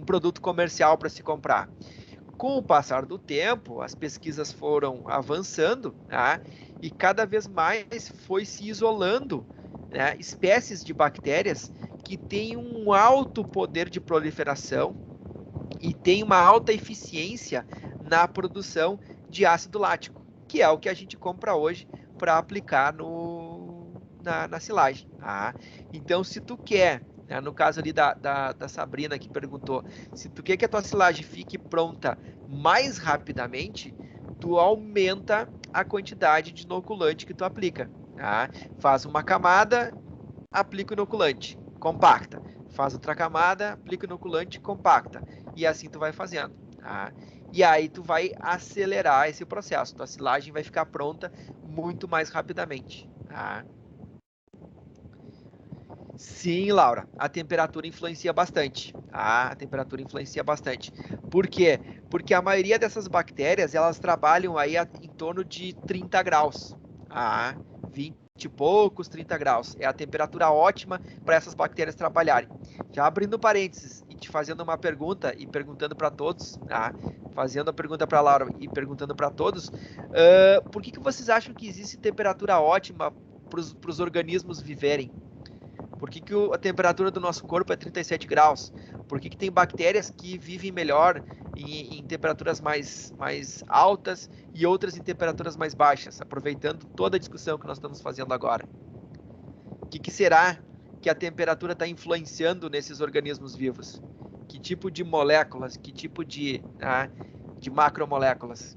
produto comercial para se comprar. Com o passar do tempo, as pesquisas foram avançando, tá? E cada vez mais foi se isolando, né, espécies de bactérias que têm um alto poder de proliferação e têm uma alta eficiência na produção de ácido lático, que é o que a gente compra hoje para aplicar na silagem. Tá? Então, se tu quer, né, no caso ali da Sabrina que perguntou, se tu quer que a tua silagem fique pronta mais rapidamente, tu aumenta a quantidade de inoculante que tu aplica. Tá? Faz uma camada, aplica o inoculante, compacta. Faz outra camada, aplica o inoculante, compacta. E assim tu vai fazendo. Tá? E aí tu vai acelerar esse processo. Tua silagem vai ficar pronta muito mais rapidamente. Tá? Sim, Laura, a temperatura influencia bastante. A temperatura influencia bastante. Por quê? Porque a maioria dessas bactérias, elas trabalham aí em torno de 30 graus. 20 e poucos, 30 graus. É a temperatura ótima para essas bactérias trabalharem. Já abrindo parênteses e te fazendo uma pergunta e perguntando para todos, fazendo a pergunta para a Laura e perguntando para todos, por que vocês acham que existe temperatura ótima para os organismos viverem? Por que a temperatura do nosso corpo é 37 graus? Por que tem bactérias que vivem melhor em temperaturas mais altas e outras em temperaturas mais baixas? Aproveitando toda a discussão que nós estamos fazendo agora. O que será que a temperatura está influenciando nesses organismos vivos? Que tipo de moléculas? Que tipo de macromoléculas?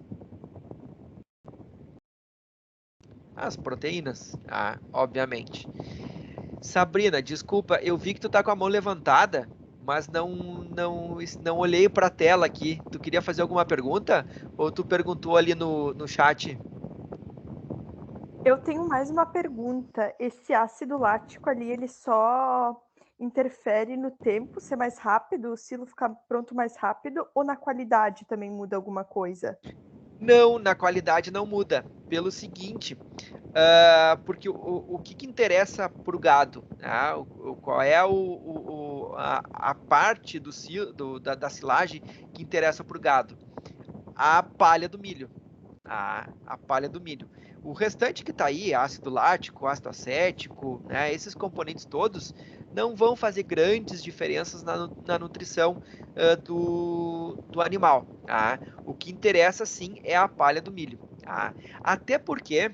As proteínas, obviamente. Sabrina, desculpa, eu vi que tu tá com a mão levantada, mas não olhei para a tela aqui. Tu queria fazer alguma pergunta? Ou tu perguntou ali no chat? Eu tenho mais uma pergunta. Esse ácido lático ali, ele só interfere no tempo ser mais rápido, o silo ficar pronto mais rápido, ou na qualidade também muda alguma coisa? Não, na qualidade não muda. Pelo seguinte, porque o que interessa para o gado? Qual é a parte da silagem que interessa para o gado? A palha do milho. A palha do milho. O restante que está aí, ácido lático, ácido acético, né, esses componentes todos, não vão fazer grandes diferenças na nutrição do animal. Tá? O que interessa, sim, é a palha do milho. Tá? Até porque,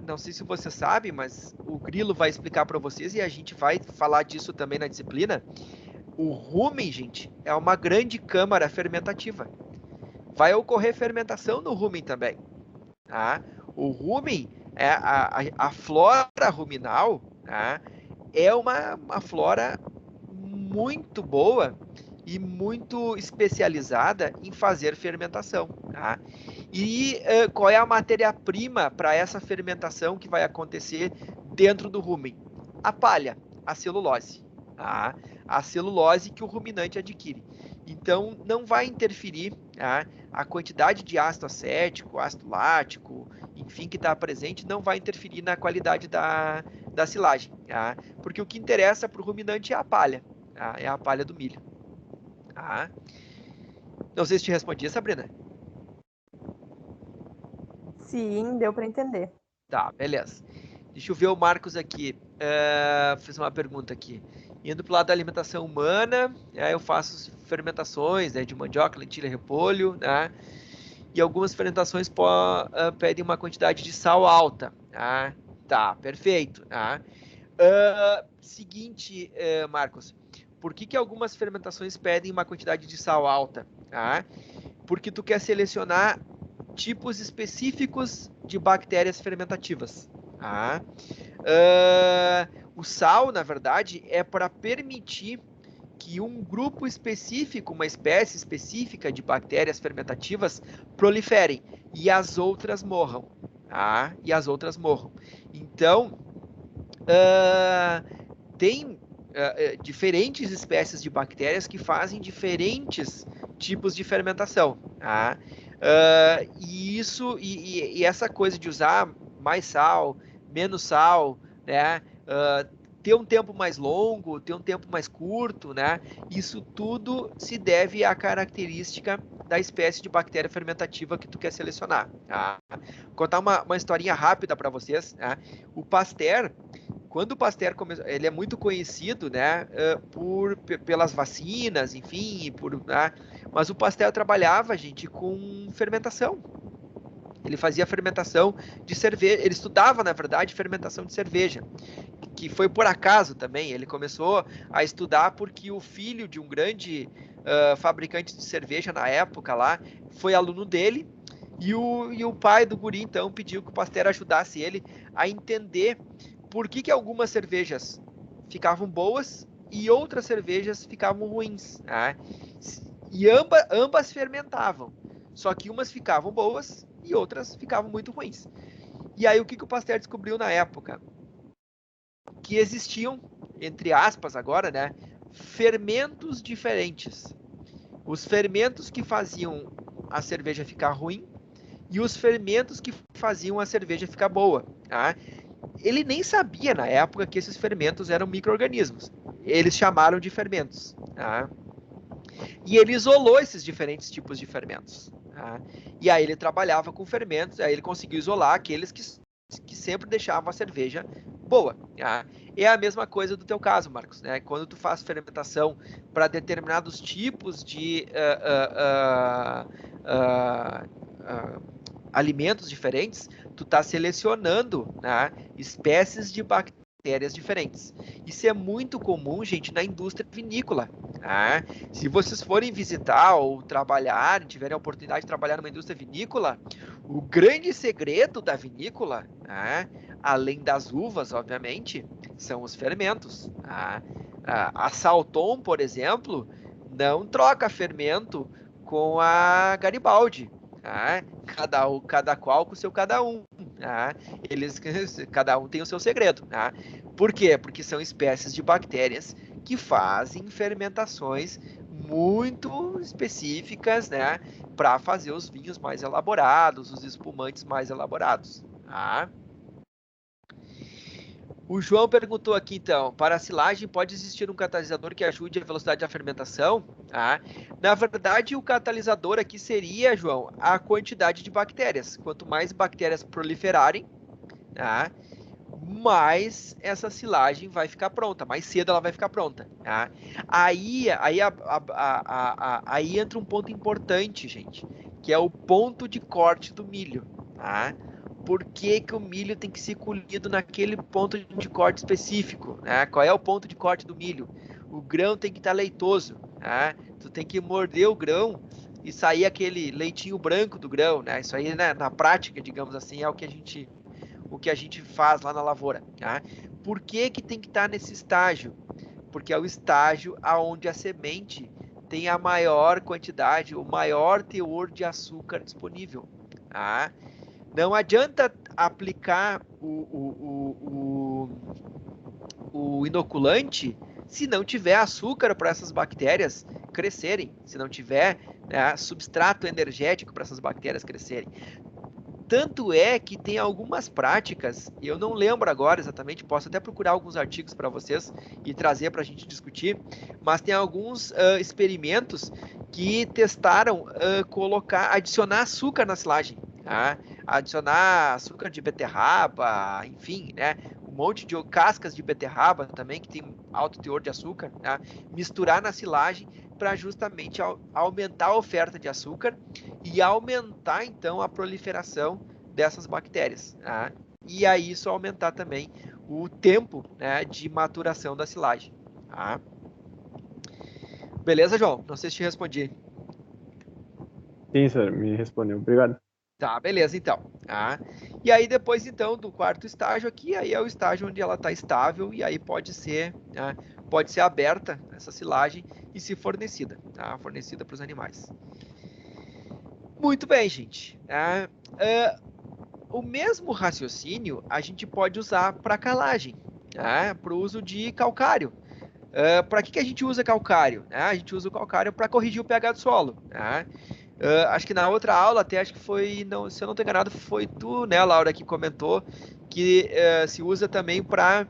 não sei se você sabe, mas o Grilo vai explicar para vocês e a gente vai falar disso também na disciplina. O rumen, gente, é uma grande câmara fermentativa. Vai ocorrer fermentação no rumen também. Tá? O rumen, a flora ruminal, tá? É uma flora muito boa e muito especializada em fazer fermentação. Tá? E qual é a matéria-prima para essa fermentação que vai acontecer dentro do rumen? A palha, a celulose. Tá? A celulose que o ruminante adquire. Então, não vai interferir, tá? A quantidade de ácido acético, ácido lático, enfim, que está presente, não vai interferir na qualidade da silagem. Tá? Porque o que interessa para o ruminante é a palha. Tá? É a palha do milho. Tá? Não sei se te respondi, Sabrina. Sim, deu para entender. Tá, beleza. Deixa eu ver o Marcos aqui. Fiz uma pergunta aqui. Indo para o lado da alimentação humana, eu faço fermentações, né, de mandioca, lentilha, repolho, né? E algumas fermentações pedem uma quantidade de sal alta. Tá, perfeito. Tá? Seguinte, Marcos, por que algumas fermentações pedem uma quantidade de sal alta? Tá? Porque tu quer selecionar tipos específicos de bactérias fermentativas. Tá? O sal, na verdade, é para permitir que um grupo específico, uma espécie específica de bactérias fermentativas proliferem e as outras morram. Tá? E as outras morram. Então, tem diferentes espécies de bactérias que fazem diferentes tipos de fermentação. Tá? E essa coisa de usar mais sal, menos sal, né? Ter um tempo mais longo, ter um tempo mais curto, né? Isso tudo se deve à característica da espécie de bactéria fermentativa que tu quer selecionar. Tá? Vou contar uma historinha rápida para vocês. Tá? O Pasteur, quando o Pasteur começou, ele é muito conhecido, né, pelas vacinas, enfim, né? Mas o Pasteur trabalhava, gente, com fermentação. Ele fazia fermentação de cerveja, ele estudava, na verdade, fermentação de cerveja, que foi por acaso também. Ele começou a estudar porque o filho de um grande fabricante de cerveja na época lá foi aluno dele, e o pai do guri, então, pediu que o Pasteur ajudasse ele a entender por que algumas cervejas ficavam boas e outras cervejas ficavam ruins. Né? E ambas fermentavam, só que umas ficavam boas e outras ficavam muito ruins. E aí o que o Pasteur descobriu na época? Que existiam, entre aspas agora, né, fermentos diferentes. Os fermentos que faziam a cerveja ficar ruim e os fermentos que faziam a cerveja ficar boa. Tá? Ele nem sabia na época que esses fermentos eram micro-organismos. Eles chamaram de fermentos. Tá? E ele isolou esses diferentes tipos de fermentos. Tá? E aí ele trabalhava com fermentos, aí ele conseguiu isolar aqueles que sempre deixavam a cerveja boa. Tá? É a mesma coisa do teu caso, Marcos. Né? Quando tu faz fermentação para determinados tipos de alimentos diferentes, tu está selecionando, né, espécies de bactérias diferentes. Isso é muito comum, gente, na indústria vinícola. Tá? Se vocês forem visitar ou trabalhar, tiverem a oportunidade de trabalhar numa indústria vinícola, o grande segredo da vinícola, né, além das uvas, obviamente, são os fermentos. Tá? A Salton, por exemplo, não troca fermento com a Garibaldi. Tá? Cada qual com o seu cada um. Tá? Cada um tem o seu segredo. Tá? Por quê? Porque são espécies de bactérias que fazem fermentações muito específicas, né, para fazer os vinhos mais elaborados, os espumantes mais elaborados. Tá? O João perguntou aqui, então, para a silagem pode existir um catalisador que ajude a velocidade da fermentação? Tá? Na verdade, o catalisador aqui seria, João, a quantidade de bactérias. Quanto mais bactérias proliferarem, tá? Mais essa silagem vai ficar pronta, mais cedo ela vai ficar pronta. Tá? Aí entra um ponto importante, gente, que é o ponto de corte do milho. Tá? Por que o milho tem que ser colhido naquele ponto de corte específico? Né? Qual é o ponto de corte do milho? O grão tem que estar leitoso. Né? Tu tem que morder o grão e sair aquele leitinho branco do grão. Né? Isso aí, né, na prática, digamos assim, é o que a gente faz lá na lavoura. Tá? Por que tem que estar nesse estágio? Porque é o estágio onde a semente tem a maior quantidade, o maior teor de açúcar disponível. Tá? Não adianta aplicar o inoculante se não tiver açúcar para essas bactérias crescerem, se não tiver, né, substrato energético para essas bactérias crescerem. Tanto é que tem algumas práticas, eu não lembro agora exatamente, posso até procurar alguns artigos para vocês e trazer para a gente discutir, mas tem alguns experimentos que testaram adicionar açúcar na silagem, tá? Adicionar açúcar de beterraba, enfim, né? Um monte de cascas de beterraba também, que tem alto teor de açúcar, tá? Misturar na silagem para justamente aumentar a oferta de açúcar e aumentar, então, a proliferação dessas bactérias. Tá? E aí isso aumentar também o tempo, né, de maturação da silagem. Tá? Beleza, João? Não sei se te respondi. Sim, senhor, me respondeu. Obrigado. Tá, beleza, então. Tá? E aí depois, então, do quarto estágio aqui, aí é o estágio onde ela está estável e aí pode ser aberta essa silagem e ser fornecida, tá? Fornecida para os animais. Muito bem, gente. O mesmo raciocínio a gente pode usar para calagem, para o uso de calcário. Para que a gente usa calcário? A gente usa o calcário para corrigir o pH do solo. Acho que na outra aula, até acho que foi, não, se eu não estou enganado, foi tu, né, Laura, que comentou que se usa também para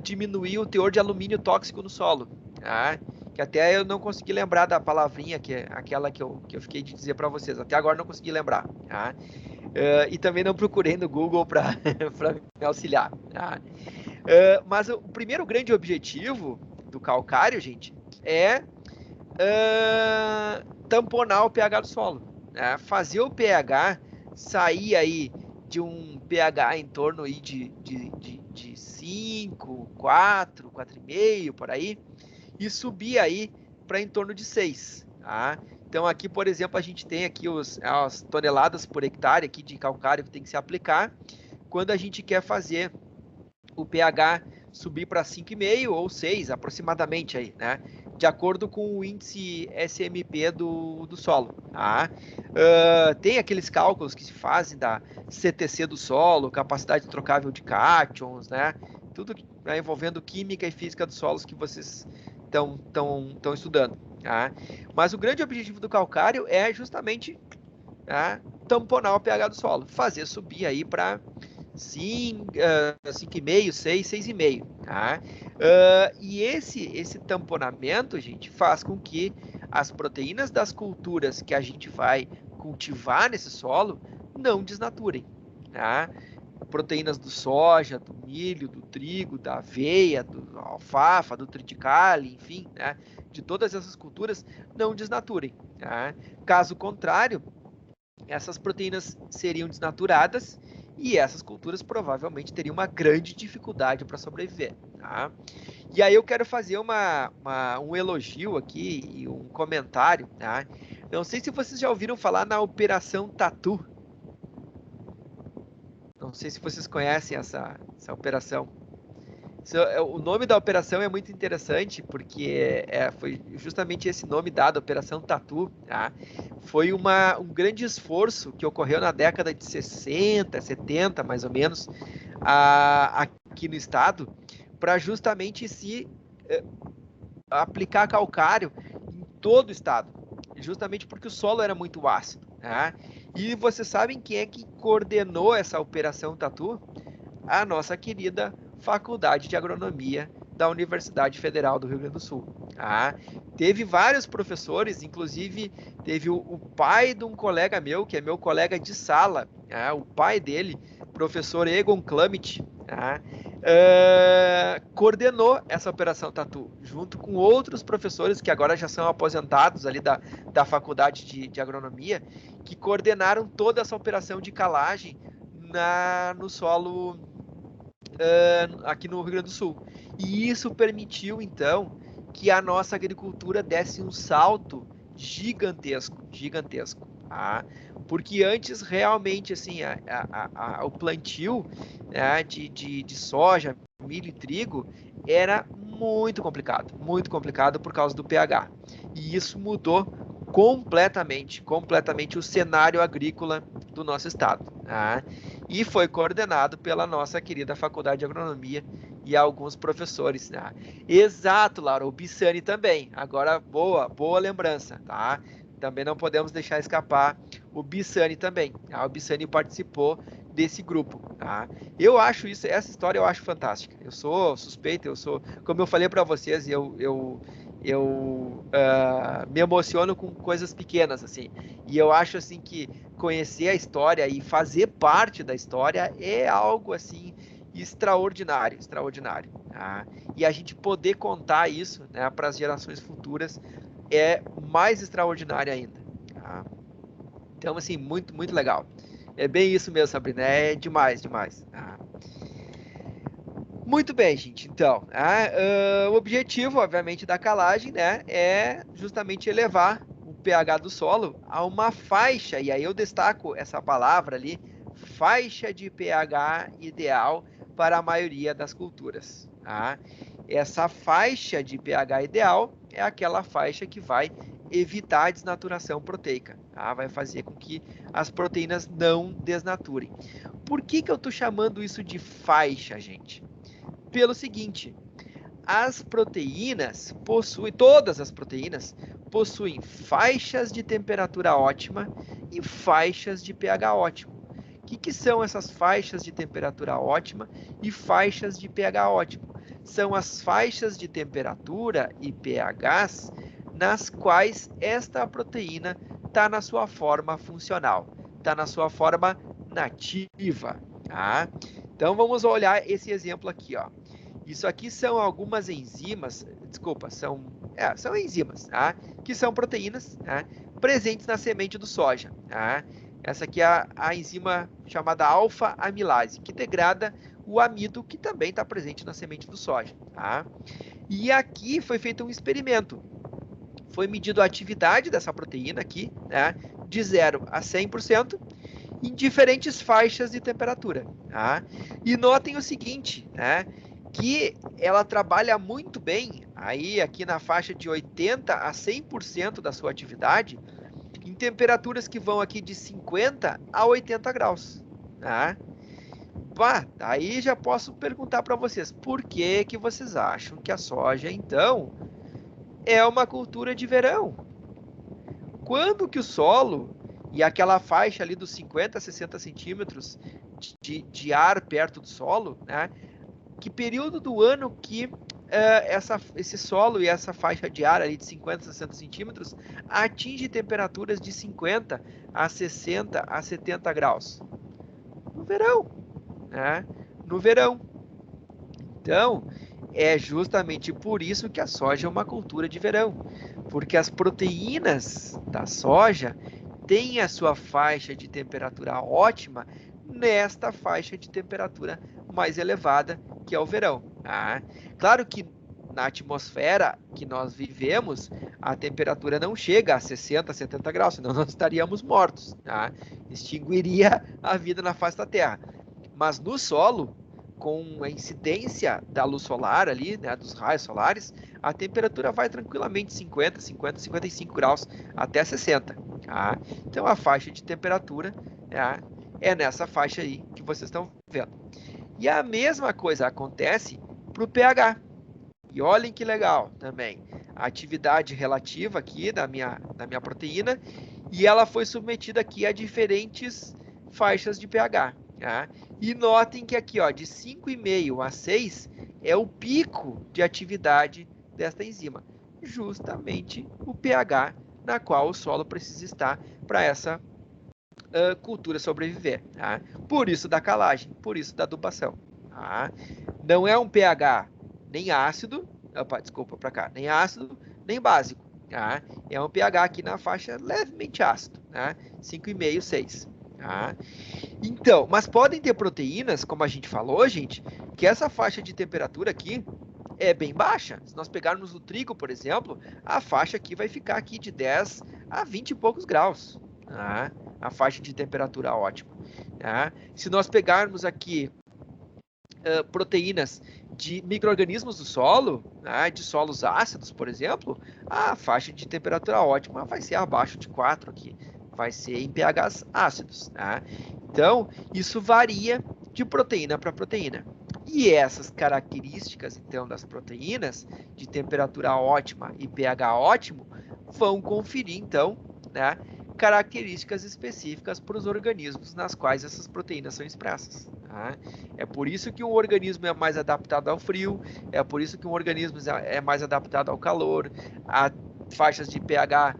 diminuir o teor de alumínio tóxico no solo. Que até eu não consegui lembrar da palavrinha, que é aquela que eu fiquei de dizer para vocês. Até agora não consegui lembrar. E também não procurei no Google para me auxiliar. Mas o primeiro grande objetivo do calcário, gente, é tamponar o pH do solo, né? Fazer o pH sair aí de um pH em torno aí de 5, 4, 4,5 por aí, e subir aí para em torno de 6. Tá? Então aqui, por exemplo, a gente tem aqui as toneladas por hectare aqui de calcário que tem que se aplicar quando a gente quer fazer o pH subir para 5,5 ou 6 aproximadamente aí, né? De acordo com o índice SMP do solo. Tá? Tem aqueles cálculos que se fazem da CTC do solo, capacidade trocável de cátions, né? Tudo envolvendo química e física dos solos que vocês estão estudando. Tá? Mas o grande objetivo do calcário é justamente tamponar o pH do solo, fazer subir aí para 5,5, 6, 6,5. Tá? E esse tamponamento, gente, faz com que as proteínas das culturas que a gente vai cultivar nesse solo não desnaturem. Tá? Proteínas do soja, do milho, do trigo, da aveia, do alfafa, do triticale, enfim, né? De todas essas culturas não desnaturem. Tá? Caso contrário, essas proteínas seriam desnaturadas e essas culturas provavelmente teriam uma grande dificuldade para sobreviver. Tá? E aí eu quero fazer um elogio aqui e um comentário. Tá? Não sei se vocês já ouviram falar na Operação Tatu. Não sei se vocês conhecem essa operação. O nome da operação é muito interessante, porque foi justamente esse nome dado, Operação Tatu. Tá? Foi um grande esforço que ocorreu na década de 60, 70, mais ou menos, aqui no estado, para justamente se aplicar calcário em todo o estado, justamente porque o solo era muito ácido. Tá? E vocês sabem quem é que coordenou essa Operação Tatu? A nossa querida Faculdade de Agronomia da Universidade Federal do Rio Grande do Sul. Tá? Teve vários professores, inclusive teve o pai de um colega meu, que é meu colega de sala, tá? O pai dele, professor Egon Klamit, tá? Coordenou essa Operação Tatu, junto com outros professores que agora já são aposentados ali da Faculdade de Agronomia, que coordenaram toda essa operação de calagem no solo aqui no Rio Grande do Sul. E isso permitiu, então, que a nossa agricultura desse um salto gigantesco. Tá? Porque antes, realmente, assim, o plantio, né, de soja, milho e trigo era muito complicado por causa do pH. E isso mudou completamente o cenário agrícola do nosso estado. Tá? E foi coordenado pela nossa querida Faculdade de Agronomia e alguns professores. Tá? Exato, Laura, o Bissani também. Agora, boa lembrança. Tá? Também não podemos deixar escapar o Bissani também. Tá? O Bissani participou desse grupo. Tá? Eu acho essa história eu acho fantástica. Eu sou suspeito, como eu falei para vocês, eu me emociono com coisas pequenas, assim, e eu acho, assim, que conhecer a história e fazer parte da história é algo, assim, extraordinário, tá? E a gente poder contar isso, né, para as gerações futuras é mais extraordinário ainda, tá? Então, assim, muito legal. É bem isso mesmo, Sabrina, é demais, tá? Muito bem, gente. Então, o objetivo, obviamente, da calagem, né, é justamente elevar o pH do solo a uma faixa, e aí eu destaco essa palavra ali, faixa de pH ideal para a maioria das culturas. Tá? Essa faixa de pH ideal é aquela faixa que vai evitar a desnaturação proteica, tá? Vai fazer com que as proteínas não desnaturem. Por que eu estou chamando isso de faixa, gente? Pelo seguinte, todas as proteínas possuem faixas de temperatura ótima e faixas de pH ótimo. O que são essas faixas de temperatura ótima e faixas de pH ótimo? São as faixas de temperatura e pHs nas quais esta proteína está na sua forma funcional, está na sua forma nativa. Tá? Então vamos olhar esse exemplo aqui, ó. Isso aqui são algumas enzimas, são enzimas, tá? Que são proteínas, tá? Presentes na semente do soja. Tá? Essa aqui é a enzima chamada alfa-amilase, que degrada o amido, que também está presente na semente do soja. Tá? E aqui foi feito um experimento. Foi medido a atividade dessa proteína aqui, né? De 0 a 100%, em diferentes faixas de temperatura. Tá? E notem o seguinte, né? Que ela trabalha muito bem, aí aqui na faixa de 80% a 100% da sua atividade, em temperaturas que vão aqui de 50 a 80 graus. Tá? Aí já posso perguntar para vocês, por que vocês acham que a soja, então, é uma cultura de verão? Quando que o solo e aquela faixa ali dos 50 a 60 centímetros de ar perto do solo, né? Que período do ano que esse solo e essa faixa de ar ali de 50 a 60 centímetros atinge temperaturas de 50 a 60 a 70 graus? No verão, né? No verão. Então, é justamente por isso que a soja é uma cultura de verão, porque as proteínas da soja têm a sua faixa de temperatura ótima nesta faixa de temperatura mais elevada, que é o verão. Tá? Claro que na atmosfera que nós vivemos, a temperatura não chega a 60, 70 graus, senão nós estaríamos mortos. Tá? Extinguiria a vida na face da Terra. Mas no solo, com a incidência da luz solar ali, né, dos raios solares, a temperatura vai tranquilamente 50, 55 graus até 60. Tá? Então a faixa de temperatura, tá, é nessa faixa aí que vocês estão vendo. E a mesma coisa acontece para o pH. E olhem que legal também. A atividade relativa aqui da minha proteína, e ela foi submetida aqui a diferentes faixas de pH. Tá? E notem que aqui, ó, de 5,5 a 6 é o pico de atividade desta enzima. Justamente o pH na qual o solo precisa estar para essa cultura sobreviver. Tá? Por isso da calagem, por isso da adubação. Tá? Não é um pH nem ácido, nem ácido, nem básico. Tá? É um pH aqui na faixa levemente ácido, tá? 5,5, 6. Tá? Então, mas podem ter proteínas, como a gente falou, gente, que essa faixa de temperatura aqui é bem baixa. Se nós pegarmos o trigo, por exemplo, a faixa aqui vai ficar aqui de 10 a 20 e poucos graus. Tá? A faixa de temperatura ótima. Tá? Se nós pegarmos aqui proteínas de micro-organismos do solo, né, de solos ácidos, por exemplo, a faixa de temperatura ótima vai ser abaixo de 4 aqui, vai ser em pHs ácidos. Né? Então, isso varia de proteína para proteína. E essas características, então, das proteínas, de temperatura ótima e pH ótimo, vão conferir, então, né, características específicas para os organismos nas quais essas proteínas são expressas. Tá? É por isso que um organismo é mais adaptado ao frio, é por isso que um organismo é mais adaptado ao calor, a faixas de pH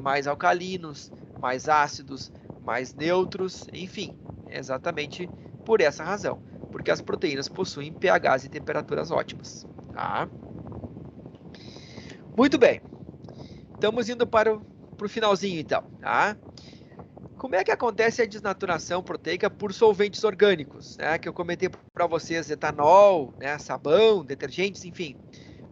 mais alcalinos, mais ácidos, mais neutros, enfim, é exatamente por essa razão, porque as proteínas possuem pHs e temperaturas ótimas. Tá? Muito bem, estamos indo para o finalzinho então. Tá? Como é que acontece a desnaturação proteica por solventes orgânicos, né? Que eu comentei para vocês, etanol, né, sabão, detergentes, enfim.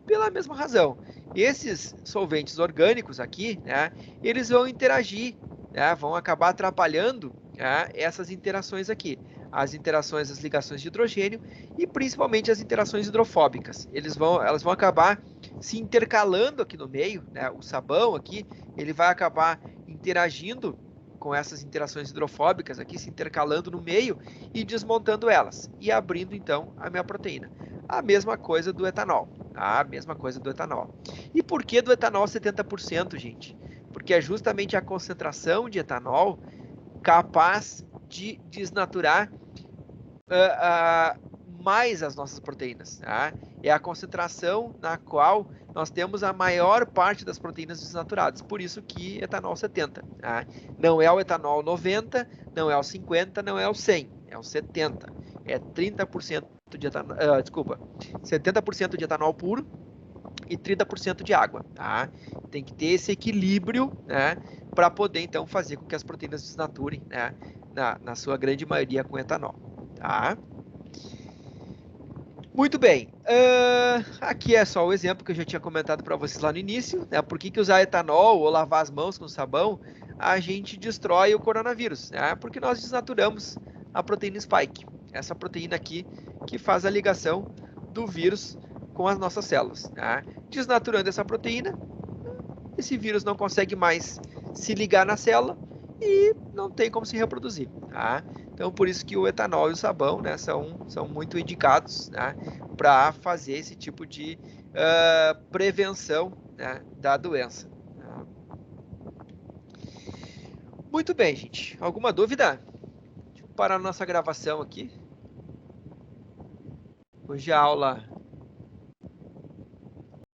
Pela mesma razão. Esses solventes orgânicos aqui, né, eles vão interagir, né, vão acabar atrapalhando, né, essas interações aqui. As interações, as ligações de hidrogênio e principalmente as interações hidrofóbicas. Elas vão acabar se intercalando aqui no meio, né? O sabão aqui, ele vai acabar interagindo com essas interações hidrofóbicas aqui, se intercalando no meio e desmontando elas, e abrindo, então, a minha proteína. A mesma coisa do etanol, tá? A mesma coisa do etanol. E por que do etanol 70%, gente? Porque é justamente a concentração de etanol capaz de desnaturar mais as nossas proteínas. Tá? É a concentração na qual nós temos a maior parte das proteínas desnaturadas. Por isso que etanol 70. Tá? Não é o etanol 90, não é o 50, não é o 100, é o 70. É 30% de etanol, 70% de etanol puro e 30% de água. Tá? Tem que ter esse equilíbrio, né, para poder então fazer com que as proteínas desnaturem, né, na sua grande maioria com etanol. Tá? Muito bem, aqui é só o exemplo que eu já tinha comentado para vocês lá no início, né? Por que usar etanol ou lavar as mãos com sabão, a gente destrói o coronavírus, né? Porque nós desnaturamos a proteína spike, essa proteína aqui que faz a ligação do vírus com as nossas células. Né? Desnaturando essa proteína, esse vírus não consegue mais se ligar na célula e não tem como se reproduzir. Tá? Então, por isso que o etanol e o sabão, né, são muito indicados, né, para fazer esse tipo de prevenção, né, da doença. Tá? Muito bem, gente. Alguma dúvida? Deixa eu parar a nossa gravação aqui. Hoje a aula